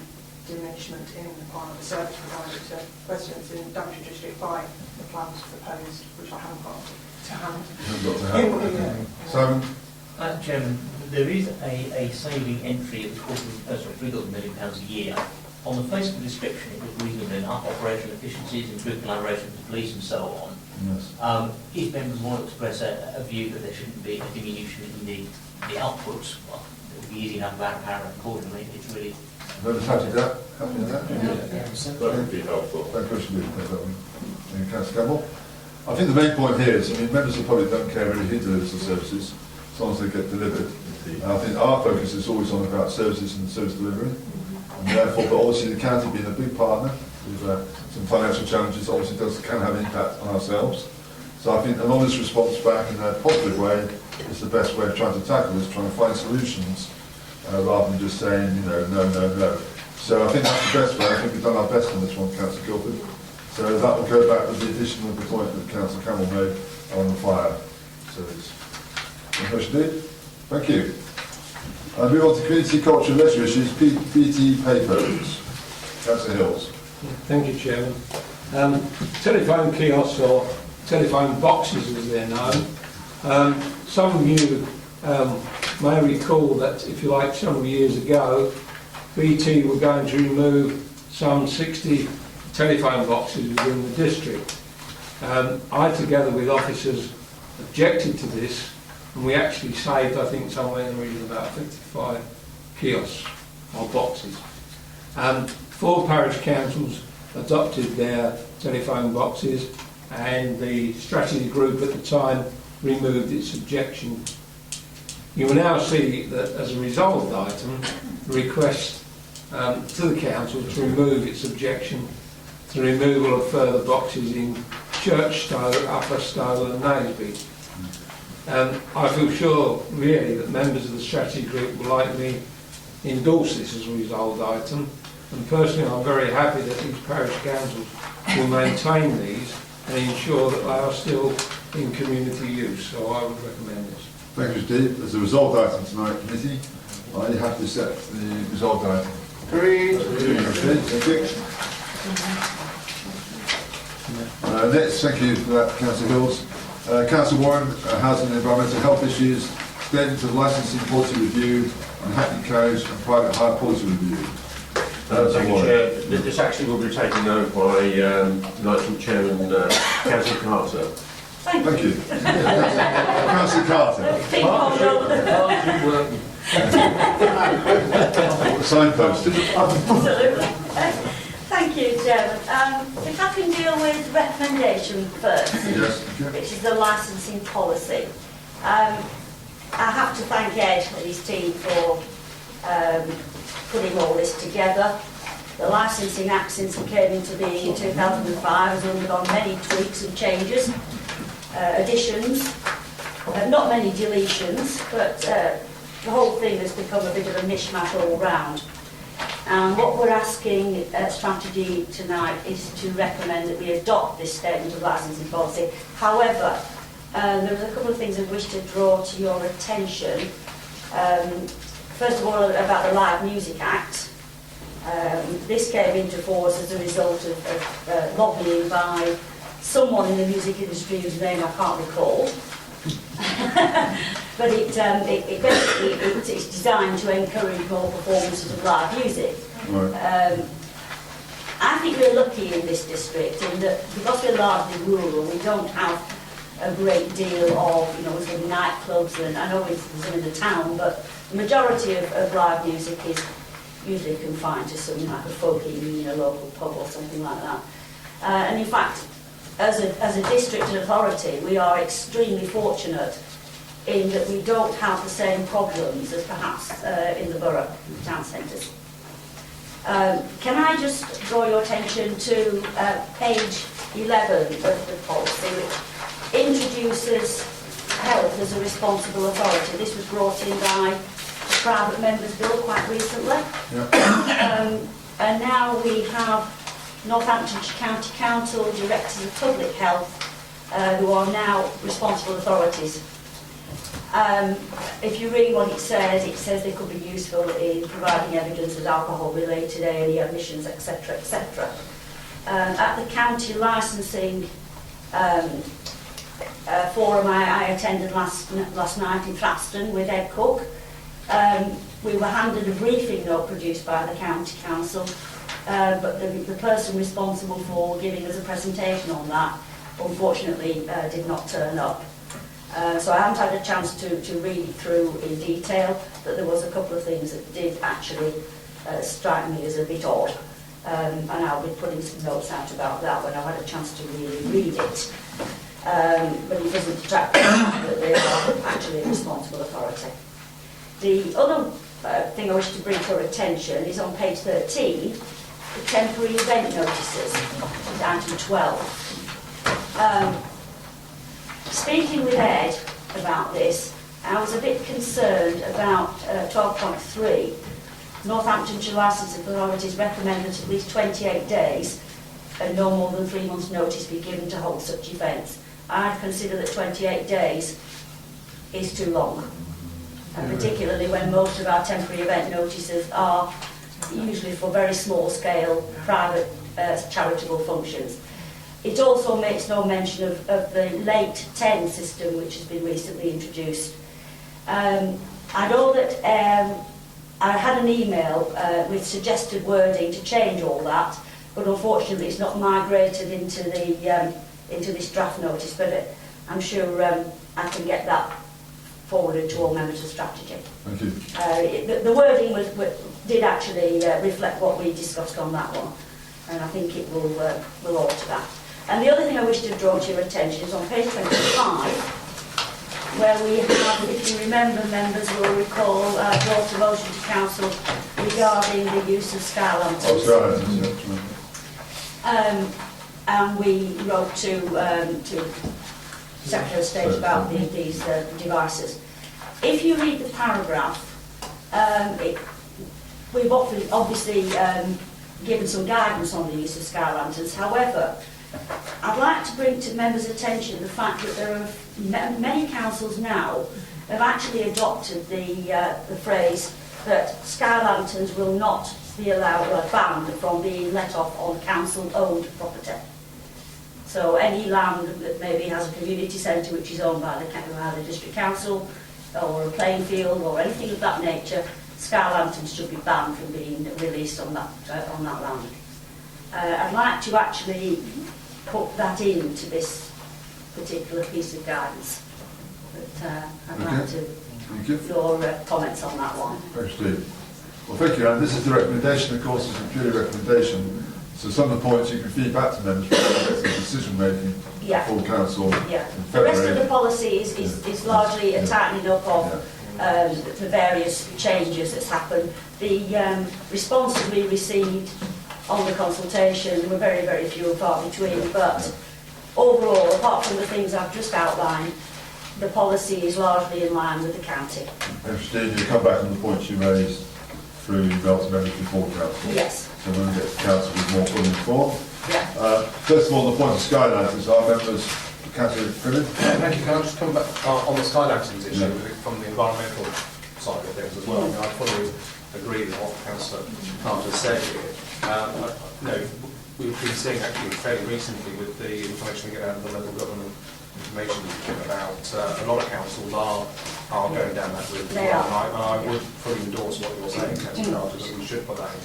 Speaker 10: diminishment in the part of the service provided to residents in Daventry District by the plans proposed, which I haven't got to hand.
Speaker 1: Simon?
Speaker 7: Chairman, there is a saving entry of £3 million a year on the face of the description, it was reasonable enough, operational efficiencies, improved collaboration with the police and so on.
Speaker 1: Yes.
Speaker 7: If members want to express a view that there shouldn't be a diminution in the outputs, well, it would be easy enough to add a paragraph accordingly. It's really...
Speaker 1: Members happy with that? Happy with that?
Speaker 15: That would be helpful.
Speaker 1: Thank you, Thank you, Councillor Campbell. I think the main point here is, I mean, members of the public don't care really who delivers the services, as long as they get delivered. I think our focus is always on about services and service delivery. And therefore, but obviously the county being a big partner with some financial challenges, obviously can have an impact on ourselves. So I think an honest response back in a positive way is the best way of trying to tackle this, trying to find solutions, rather than just saying, you know, no, no, no. So I think that's the best way. I think we've done our best on this one, Councillor Guildford. So that will go back with the addition of the point that Councillor Campbell made on the fire. So it's thank you. I move on to community culture and leisure issues, PT papers. Councillor Hills.
Speaker 13: Thank you, Chairman. Telephone kiosks, or telephone boxes as they're known. Some of you may recall that, if you like, several years ago, BT were going to remove some 60 telephone boxes within the district. I, together with officers, objected to this, and we actually saved, I think, somewhere in the region of about 55 kiosks or boxes. 4 parish councils adopted their telephone boxes, and the strategy group at the time removed its objection. You will now see that, as a resolved item, the request to the council to remove its objection to the removal of further boxes in Churchstowe, Upper Stowe and Naseby. I feel sure, really, that members of the strategy group will likely endorse this as a resolved item, and personally I'm very happy that these parish councils will maintain these and ensure that they are still in community use, so I would recommend this.
Speaker 1: Thank you, Steve. As a resolved item tonight, committee, I have to set the resolved item.
Speaker 9: Agreed.
Speaker 1: Thank you. Next, thank you for that, Councillor Hills. Councillor Warren, housing and environmental health issues, statement of licensing policy review and hackney carriage and private hire policy review.
Speaker 15: Thank you, Chair. This actually will be taken over by Lieutenant Chairman Councillor Carter.
Speaker 1: Thank you. Councillor Carter. Signpost.
Speaker 16: Absolutely. Thank you, Chairman. If I can deal with recommendation first,
Speaker 1: Yes,
Speaker 16: which is the licensing policy. I have to thank Ed and his team for putting all this together. The Licensing Act, since it came into being in 2005, has undergone many tweaks and changes, additions, not many deletions, but the whole thing has become a bit of a mishmash all round. And what we're asking strategy tonight is to recommend that we adopt this statement of licensing policy. However, there are a couple of things I wish to draw to your attention. First of all, about the Live Music Act. This came into force as a result of lobbying by someone in the music industry whose name I can't recall. But it basically it's designed to encourage more performances of live music.
Speaker 1: Right.
Speaker 16: I think we're lucky in this district in that, because we're largely rural, we don't have a great deal of, sort of nightclubs, and I know there's some in the town, but the majority of live music is usually confined to some type of folk evening in a local pub or something like that. And in fact, as a district authority, we are extremely fortunate in that we don't have the same problems as perhaps in the borough town centres. Can I just draw your attention to page 11 of the policy, which introduces health as a responsible authority. This was brought in by the private members' bill quite recently. Yep. And now we have Northamptonshire County Council, Directors of Public Health, who are now responsible authorities. If you read what it says they could be useful in providing evidence of alcohol-related A&E admissions, etc., etc. At the county licensing forum I attended last night in Thrapston with Ed Cook, we were handed a briefing note produced by the county council but the person responsible for giving us a presentation on that unfortunately did not turn up. So I haven't had a chance to read it through in detail, but there was a couple of things that did actually strike me as a bit odd. And I'll be putting some notes out about that when I've had a chance to really read it. But it doesn't detract from the fact that they are actually a responsible authority. The other thing I wish to bring to your attention is on page 13, the temporary event notices, item 12. Speaking with Ed about this, I was a bit concerned about 12.3. Northamptonshire Licensing Authorities recommend that at least 28 days and no more than 3 months' notice be given to hold such events. I'd consider that 28 days is too long, and particularly when most of our temporary event notices are usually for very small scale private charitable functions. It also makes no mention of the late 10 system which has been recently introduced. I know that I had an email with suggested wording to change all that, but unfortunately it's not migrated into this draft notice, but I'm sure I can get that forwarded to all members of strategy.
Speaker 1: Thank you.
Speaker 16: The wording did actually reflect what we discussed on that one, and I think it will alter that. And the other thing I wish to draw to your attention is on page 25, where we have, if you remember, members will recall, brought a motion to council regarding the use of sky lanterns. And we wrote to Secretary of State about these devices. If you read the paragraph, we've obviously given some guidance on the use of sky lanterns. However, I'd like to bring to members' attention the fact that there are many councils now have actually adopted the phrase that sky lanterns will not be allowed or banned from being let off on council-owned property. So any land that maybe has a community centre which is owned by the district council or a playing field or anything of that nature, sky lanterns should be banned from being released on that land. I'd like to actually put that into this particular piece of guidance. But I'd like to your comments on that one.
Speaker 1: Thanks, Steve. Well, thank you. And this is the recommendation, of course, it's a purely recommendation. So some of the points you can feed back to members for the decision making for council.
Speaker 16: Yeah. The rest of the policy is largely a tightening up of the various changes that's happened. The responses we received on the consultation were very, very few and far between, but overall, apart from the things I've just outlined, the policy is largely in line with the county.
Speaker 1: Thanks, Steve. You come back on the points you raised through email to members before council.
Speaker 16: Yes.
Speaker 1: So we'll get to council with more fully informed.
Speaker 16: Yeah.
Speaker 1: First of all, the point of sky lanterns, our members, Councillor Philip.
Speaker 6: Thank you. Can I just come back on the sky lanterns issue from the environmental side of things as well? I mean, I fully agree with what Councillor Carter said here. We've been seeing actually fairly recently with the information we get out of the local government information about a lot of councils are going down that route.
Speaker 16: They are.
Speaker 6: And I would fully endorse what you're saying, Councillor Carter, that we should put that in.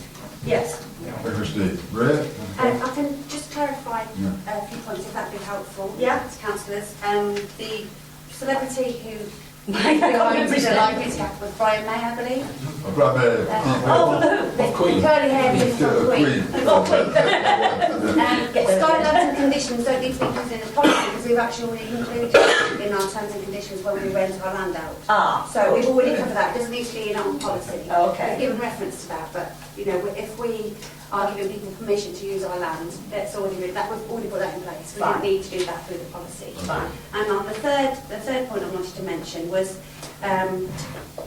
Speaker 16: Yes.
Speaker 1: Thank you, Steve. Maria?
Speaker 17: I can just clarify a few points, if that'd be helpful.
Speaker 16: Yeah.
Speaker 17: To councillors. The celebrity who
Speaker 16: I can't
Speaker 17: was Brian May, I believe.
Speaker 1: Brian May.
Speaker 17: The curly hair Sky lantern conditions don't need to be included in the policy because we've actually already included it in our terms and conditions when we rent our land out. So we've already covered that. It doesn't need to be in our policy.
Speaker 16: Okay.
Speaker 17: We've given reference to that, but if we are giving people permission to use our land, we've already put that in place. We don't need to do that through the policy.
Speaker 16: Fine.
Speaker 17: And on the third point I wanted to mention was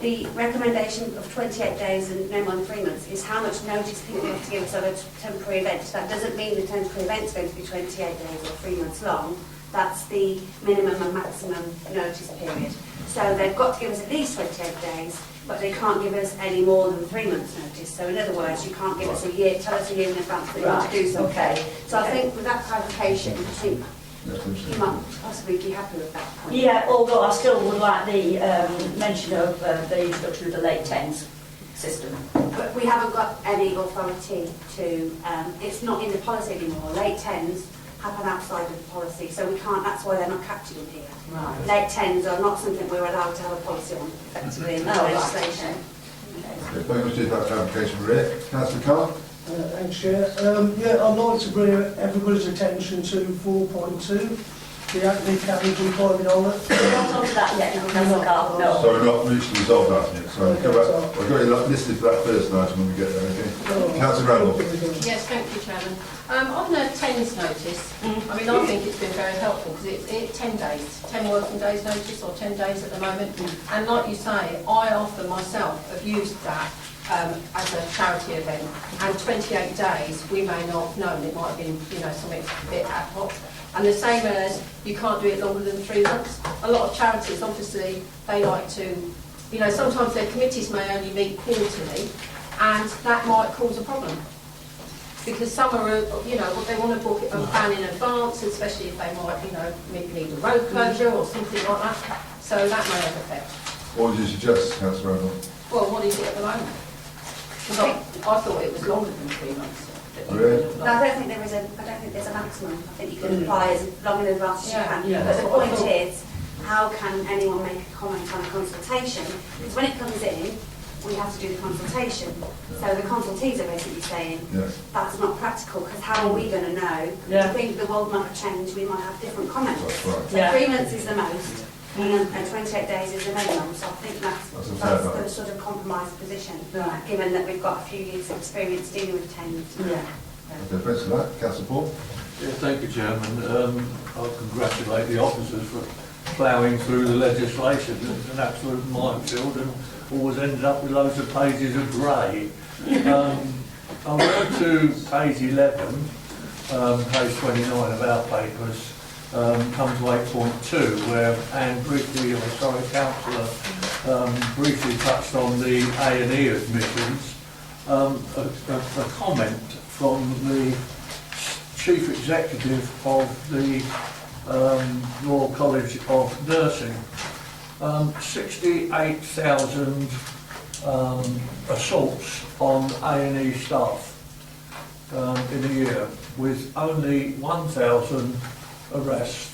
Speaker 17: the recommendation of 28 days and no more than 3 months is how much notice people have to give us of a temporary event. That doesn't mean the temporary event is going to be 28 days or 3 months long. That's the minimum and maximum notice period. So they've got to give us at least 28 days, but they can't give us any more than 3 months notice. So in other words, you can't give us a year, tell us a year in advance that you want to do something.
Speaker 16: Okay.
Speaker 17: So I think with that clarification, I think you might possibly be happy with that point.
Speaker 16: Yeah, although I still would like the mention of the introduction of the late 10s.
Speaker 17: system. But we haven't got any authority to, it's not in the policy anymore. Late 10s happen outside of the policy, so we can't, that's why they're not captured in here.
Speaker 16: Right.
Speaker 17: Late 10s are not something we're allowed to have a policy on, effectively, in the legislation.
Speaker 1: Thank you, Mr. for that clarification, Maria. Councillor Carr?
Speaker 18: Thanks, Chair. Yeah, I'd like to bring everybody's attention to 4.2, the Hackney Carriage and Private Hire.
Speaker 16: We're not on to that yet, no, Councillor Carr, no.
Speaker 1: Sorry, not reached the resolve item yet. Sorry, come back. I've got you listed for that first item when we get there, okay? Councillor Randall.
Speaker 2: Yes, thank you, Chairman. On the 10s notice, I mean, I think it's been very helpful because it's 10 days, 10 working days notice or 10 days at the moment. And like you say, I often myself have used that as a charity event. And 28 days, we may not have known, it might have been, you know, something a bit ad hoc. And the same as you can't do it longer than 3 months. A lot of charities, obviously, they like to, you know, sometimes their committees may only meet quarterly, and that might cause a problem. Because some are, you know, they want to book it and plan in advance, especially if they might, you know, maybe need a road closure or something like that. So that may have effect.
Speaker 1: What would you suggest, Councillor Randall?
Speaker 2: Well, what is it at the moment? Because I thought it was longer than 3 months.
Speaker 1: Really?
Speaker 17: No, I don't think there's a maximum. I think you can apply as long in advance as you can.
Speaker 2: Yeah.
Speaker 17: But the point is, how can anyone make a comment on a consultation? Because when it comes in, we have to do the consultation. So the consultees are basically saying, that's not practical, because how are we going to know? I think the world might have changed, we might have different comments.
Speaker 1: That's right.
Speaker 17: So 3 months is the most, and 28 days is the minimum. So I think that's the sort of compromise position, given that we've got a few years' experience dealing with 10s.
Speaker 1: Okay, thanks for that. Councillor Paul?
Speaker 5: Yeah, thank you, Chairman. I'll congratulate the officers for ploughing through the legislation. It's an absolute minefield and always ended up with loads of pages of grey. I'll go to page 11, page 29 of our papers, comes to 8.2, where Anne briefly, or sorry, Councillor, briefly touched on the A&E admissions. A comment from the Chief Executive of the Royal College of Nursing. 68,000 assaults on A&E staff in a year, with only 1,000 arrests.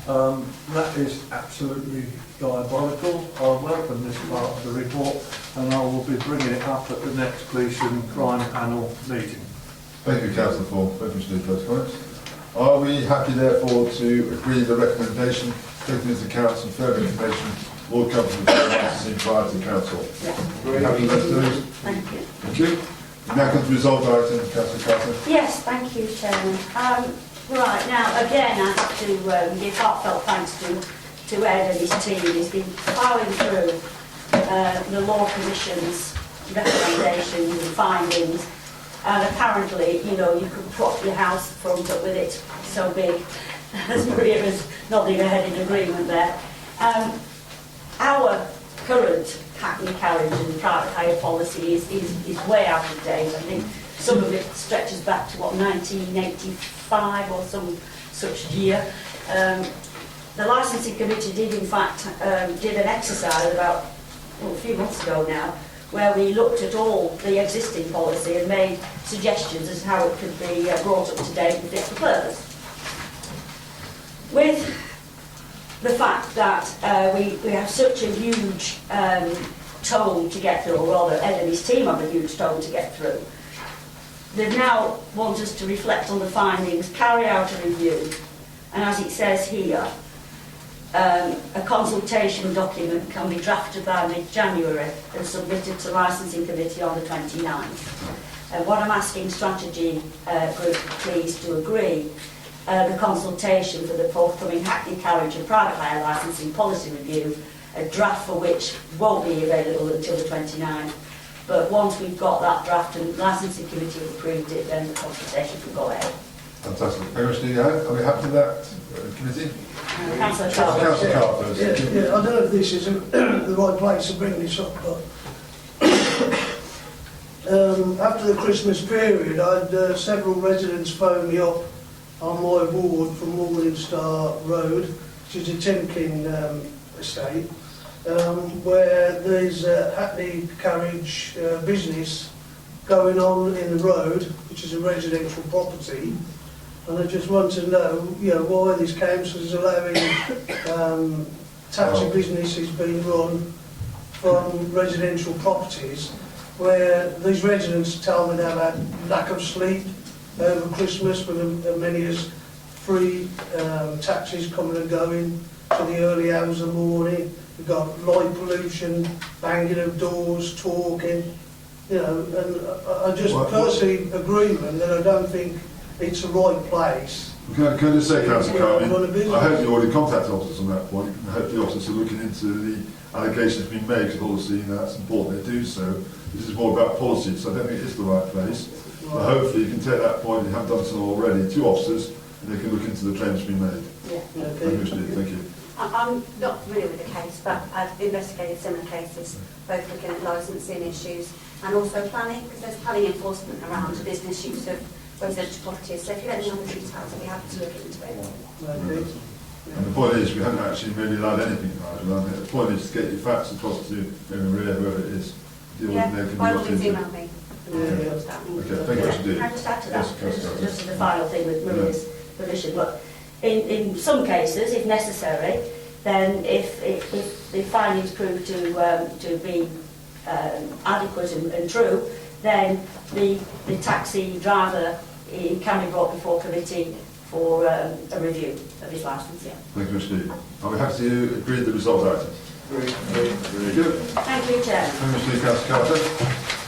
Speaker 5: That is absolutely diabolical. I welcome this part of the report, and I will be bringing it up at the next Police and Crime Panel meeting.
Speaker 1: Thank you, Councillor Paul. Thank you, Mr. First comments. Are we happy, therefore, to agree the recommendation, taking into account some further information will come from the licensing prior to the council? Very happy with those.
Speaker 17: Thank you.
Speaker 1: Thank you. We now come to resolved item, Councillor Carter.
Speaker 16: Yes, thank you, Chairman. Right, now, again, I have to give heartfelt thanks to Ed and his team. He's been ploughing through the Law Commission's recommendations and findings, and apparently, you know, you could prop your house front up with it so big, as Maria is nodding her head in agreement there. Our current Hackney carriage and private hire policy is way out of date. I think some of it stretches back to, 1985 or some such year. The licensing committee did, in fact, did an exercise about a few months ago now, where we looked at all the existing policy and made suggestions as to how it could be brought up to date and fit for purpose. With the fact that we have such a huge toll to get through, or rather Ed and his team have a huge toll to get through, they now want us to reflect on the findings, carry out a review, and as it says here, a consultation document can be drafted by mid-January and submitted to licensing committee on the 29th. What I'm asking strategy group please to agree, the consultation for the forthcoming Hackney carriage and private hire licensing policy review, a draft for which won't be available until the 29th. But once we've got that draft and the licensing committee have approved it, then the consultation can go ahead.
Speaker 1: Fantastic. Very much indeed. Are we happy with that committee?
Speaker 16: Councillor Carter.
Speaker 1: Councillor Carter first.
Speaker 18: I don't know if this is the right place to bring this up, but after the Christmas period, I had several residents phone me up on my ward from Morningstar Road, which is a Timkin estate, where there's a Hackney carriage business going on in the road, which is a residential property, and I just want to know, why this council is allowing taxi businesses being run from residential properties, where these residents tell me they've had lack of sleep over Christmas, with many as free taxis coming and going to the early hours of the morning. We've got light pollution, banging of doors, talking, and I just personally agree with them that I don't think it's the right place.
Speaker 1: Can I just say, Councillor Carvin, I hope you already contacted officers on that point. I hope the officers are looking into the allegations being made, because obviously that's important they do so. This is more about policy, so I don't think it's the right place. But hopefully you can take that point, you have done so already, to officers, and they can look into the claims being made.
Speaker 16: Yeah.
Speaker 1: Thank you.
Speaker 17: I'm not familiar with the case, but I've investigated similar cases, both looking at licensing issues and also planning, because there's planning enforcement around business use of residential properties. So if you let me know the details, I'll be happy to look into it.
Speaker 1: And the point is, we haven't actually really allowed anything, Nigel. The point is to get your facts across to Maria, whoever it is. Deal with them,
Speaker 17: by all means, email me.
Speaker 1: Okay, thank you, Can
Speaker 16: I just add to that,
Speaker 1: Yes,
Speaker 16: just to the final thing with Maria's permission, but in some cases, if necessary, then if the findings prove to be adequate and true, then the taxi driver can be brought before committee for a review of his licence. Yeah.
Speaker 1: Thank you, Mr. Steve. Are we happy to agree with the result item? Very good.
Speaker 16: Thank you, Chair.
Speaker 1: Thank you, Councillor Carter.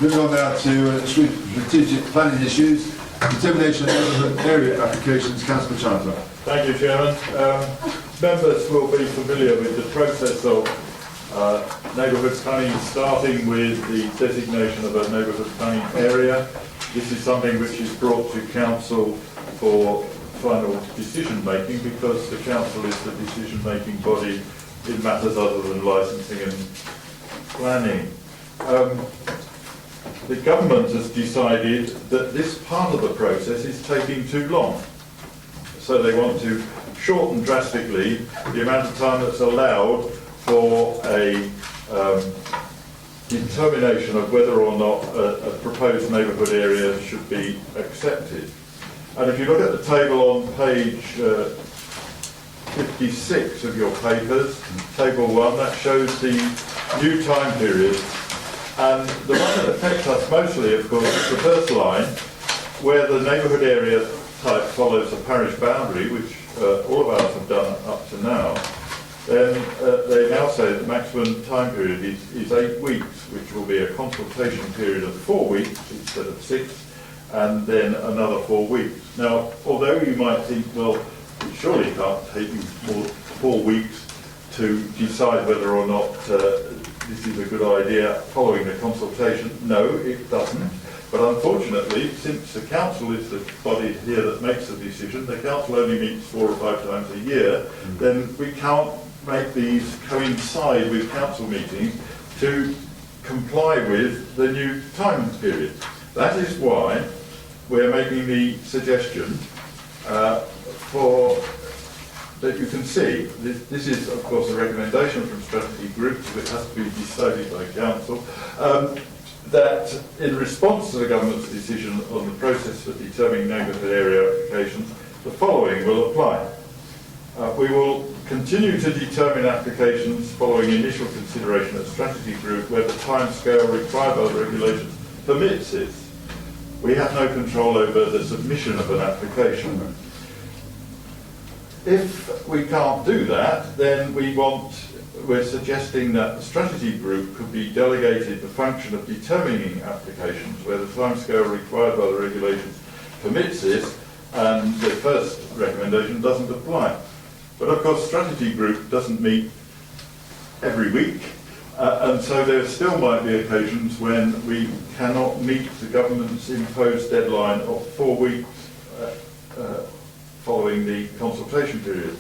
Speaker 1: Moving on now to strategic planning issues. Determination of neighbourhood area applications, Councillor Chandler.
Speaker 19: Thank you, Chairman. Members will be familiar with the process of neighbourhood planning, starting with the designation of a neighbourhood planning area. This is something which is brought to Council for final decision making, because the Council is the decision making body in matters other than licensing and planning. The government has decided that this part of the process is taking too long. So they want to shorten drastically the amount of time that's allowed for a determination of whether or not a proposed neighbourhood area should be accepted. And if you look at the table on page 56 of your papers, table 1, that shows the new time period. And the one that affects us mostly, of course, is the first line, where the neighbourhood area type follows a parish boundary, which all of us have done up to now. Then they now say that the maximum time period is 8 weeks, which will be a consultation period of 4 weeks instead of 6, and then another 4 weeks. Now, although you might think, well, it surely can't take you more 4 weeks to decide whether or not this is a good idea following the consultation. No, it doesn't. But unfortunately, since the council is the body here that makes the decision, the council only meets 4 or 5 times a year, then we can't make these coincide with council meetings to comply with the new time period. That is why we're making the suggestion that you can see. This is, of course, a recommendation from Strategy Group, so it has to be decided by council. That in response to the government's decision on the process for determining neighbourhood area applications, the following will apply. We will continue to determine applications following initial consideration at Strategy Group where the timescale required by the regulations permits it. We have no control over the submission of an application. If we can't do that, then we're suggesting that the Strategy Group could be delegated the function of determining applications where the timescale required by the regulations permits this, and the first recommendation doesn't apply. But of course, Strategy Group doesn't meet every week, and so there still might be occasions when we cannot meet the government's imposed deadline of 4 weeks following the consultation period.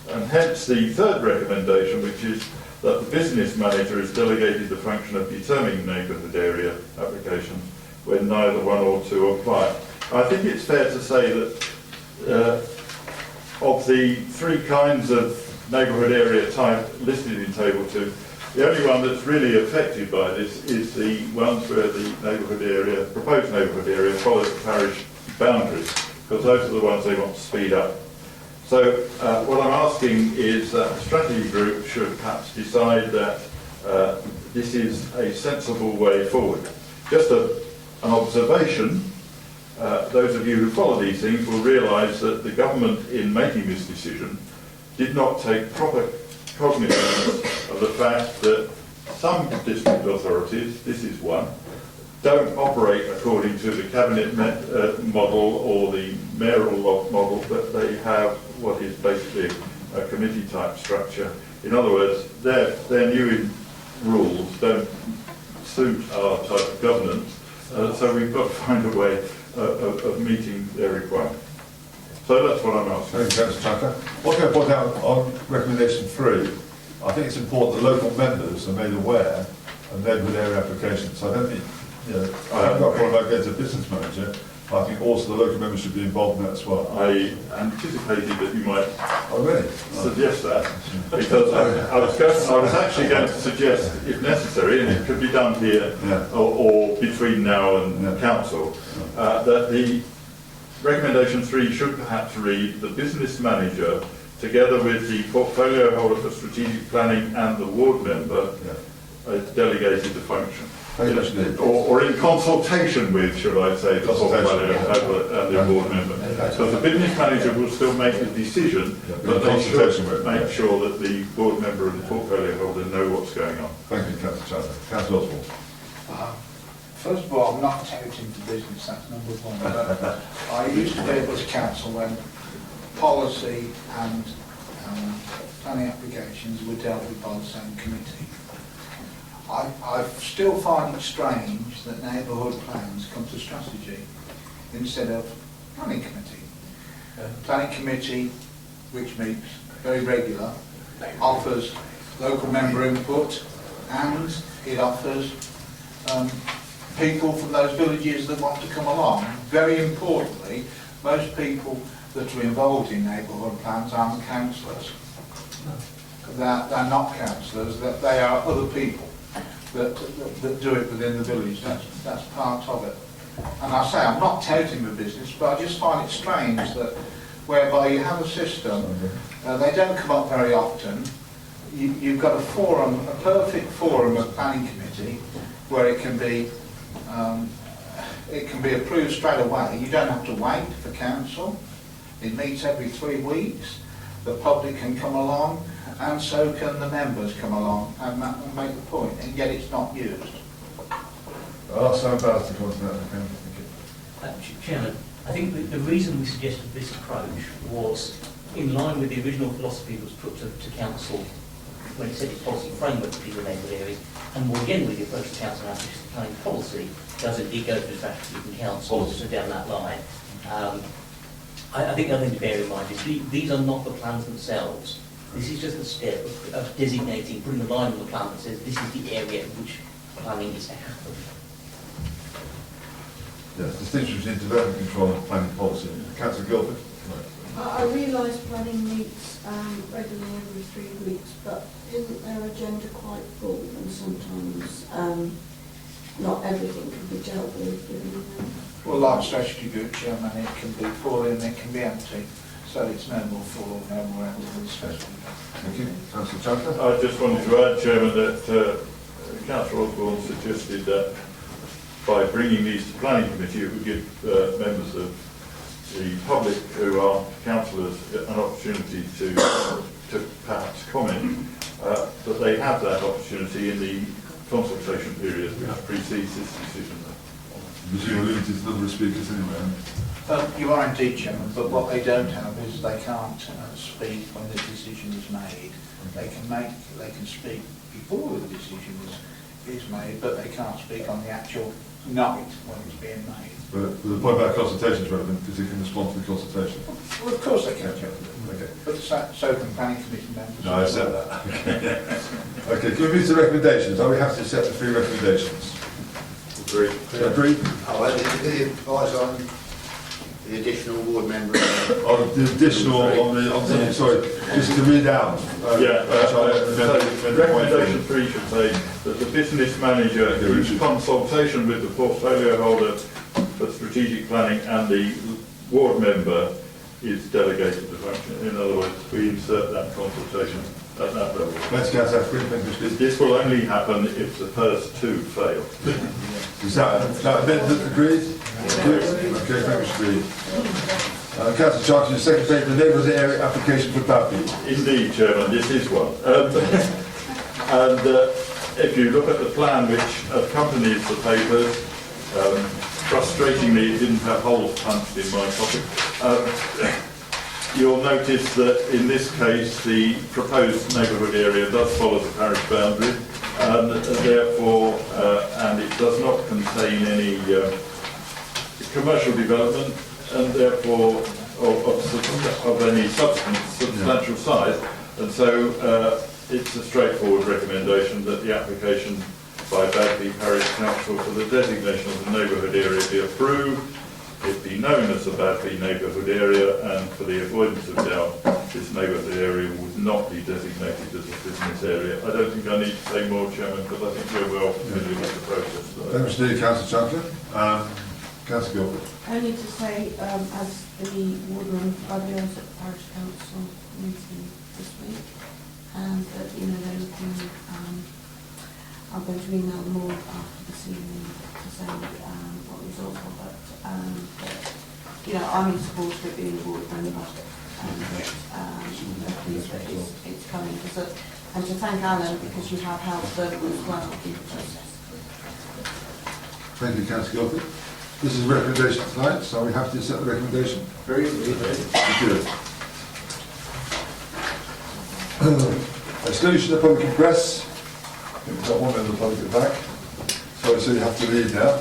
Speaker 19: And hence the third recommendation, which is that the business manager is delegated the function of determining neighbourhood area applications when neither 1 or 2 apply. I think it's fair to say that of the 3 kinds of neighbourhood area type listed in Table 2, The only one that's really affected by this is the ones where the neighbourhood area, proposed neighbourhood area, follows the parish boundaries, because those are the ones they want to speed up. So what I'm asking is that the strategy group should perhaps decide that this is a sensible way forward. Just an observation, those of you who follow these things will realise that the government, in making this decision, did not take proper cognizance of the fact that some district authorities, this is one, don't operate according to the cabinet model or the mayoral model, but they have what is basically a committee type structure. In other words, their new rules don't suit our type of governance, so we've got to find a way of meeting their requirements. So that's what I'm asking.
Speaker 1: Thank you, Councillor Tucker. What can I point out on recommendation 3? I think it's important that local members are made aware of neighbourhood area applications. So I don't think, I haven't got a problem about getting to a business manager, but I think also the local members should be involved in that as well.
Speaker 19: I anticipated that you might suggest that, because I was actually going to suggest, if necessary, and it could be done here or between now and council, that the recommendation 3 should perhaps read: the business manager, together with the portfolio holder for strategic planning and the ward member, delegated the function. Or in consultation with, should I say, the portfolio holder and the board member. So the business manager will still make the decision, but they should make sure that the board member and the portfolio holder know what's going on.
Speaker 1: Thank you, Councillor Chandler. Councillor Oswald.
Speaker 9: First of all, I'm not touting to business, that's number one. But I used to be at this council when policy and planning applications were dealt with by the same committee. I still find it strange that neighbourhood plans come to strategy instead of planning committee. Planning committee, which meets very regular, offers local member input, and it offers people from those villages that want to come along. Very importantly, most people that are involved in neighbourhood plans aren't councillors. They're not councillors, that they are other people that do it within the village. That's part of it. And I say, I'm not touting the business, but I just find it strange that whereby you have a system, they don't come up very often. You've got a forum, a perfect forum of planning committee, where it can be approved straight away. You don't have to wait for council. It meets every 3 weeks. The public can come along, and so can the members come along and make the point, and yet it's not used.
Speaker 1: I'll ask Sam Bowers to come to that.
Speaker 7: Chairman, I think the reason we suggested this approach was in line with the original philosophy that was put to council when it set its policy framework for these neighbourhood areas, and more again with the approach to council and planning policy, does indeed go through strategy from council, so down that line. I think the other thing to bear in mind is these are not the plans themselves. This is just a step of designating, putting a line on the plan that says this is the area in which planning is to happen.
Speaker 1: Yes, distinction between development control and planning policy. Councillor Guildford.
Speaker 4: I realise planning meets regularly every 3 weeks, but isn't their agenda quite full, and sometimes not everything can be dealt with within them?
Speaker 9: Well, like strategy group chairman, it can be full and it can be empty, so it's no more full or no more empty than strategy.
Speaker 1: Thank you. Councillor Chandler.
Speaker 19: I just wanted to add, Chairman, that Councillor Osborne suggested that by bringing these to planning committee, it would give members of the public who are councillors an opportunity to perhaps comment, that they have that opportunity in the consultation period which precedes this decision.
Speaker 1: You're limited to number of speakers anyway.
Speaker 9: You are indeed, Chairman, but what they don't have is they can't speak when the decision is made. They can speak before the decision is made, but they can't speak on the actual night when it's being made.
Speaker 1: But the point about consultation is relevant because they can respond to the consultation.
Speaker 9: Well, of course they can, Chairman. Okay. But so can planning committee members.
Speaker 1: No, I said that. Okay, can we move to recommendations? Are we happy to set the 3 recommendations? Agreed. Agreed.
Speaker 12: Oh, well, the advice on the additional ward member.
Speaker 1: On the additional, on the, sorry, just to read out.
Speaker 19: Recommendation 3 should say that the business manager, in consultation with the portfolio holder for strategic planning and the ward member, is delegated the function. In other words, we insert that consultation at that level. This will only happen if the first two fail.
Speaker 1: Is that amendment agreed? Okay, thank you, agreed. Councillor Charles, your second page, the neighbourhood area application for Daventry.
Speaker 19: Indeed, Chairman, this is one. And if you look at the plan which accompanies the papers, frustratingly it didn't have holes punched in my copy. You'll notice that in this case the proposed neighbourhood area does follow the parish boundary, and therefore, and it does not contain any commercial development, and therefore of any substantial size, and so it's a straightforward recommendation that the application by Daventry Parish Council for the designation of the neighbourhood area be approved, it be known as the Daventry neighbourhood area, and for the avoidance of doubt, this neighbourhood area would not be designated as a business area. I don't think I need to say more, Chairman, because I think you're well familiar with the process.
Speaker 1: Thank you, Councillor Chancellor. Councillor Gilbert.
Speaker 4: Only to say, as the warden, I'll be at the parish council meeting this week, and that, you know, they're looking, I'm going to email them all after this evening to say what the results are, but you know, I'm in support of it being a ward member, and that pleased that it's coming, and to thank Alan because you have helped them as well in the process.
Speaker 1: Thank you, Councillor Gilbert. This is a recommendation tonight, so we have to accept the recommendation.
Speaker 12: Very good.
Speaker 1: Thank you. Exclusion of public and press. We've got one member of the public at the back. Sorry, so you have to leave now.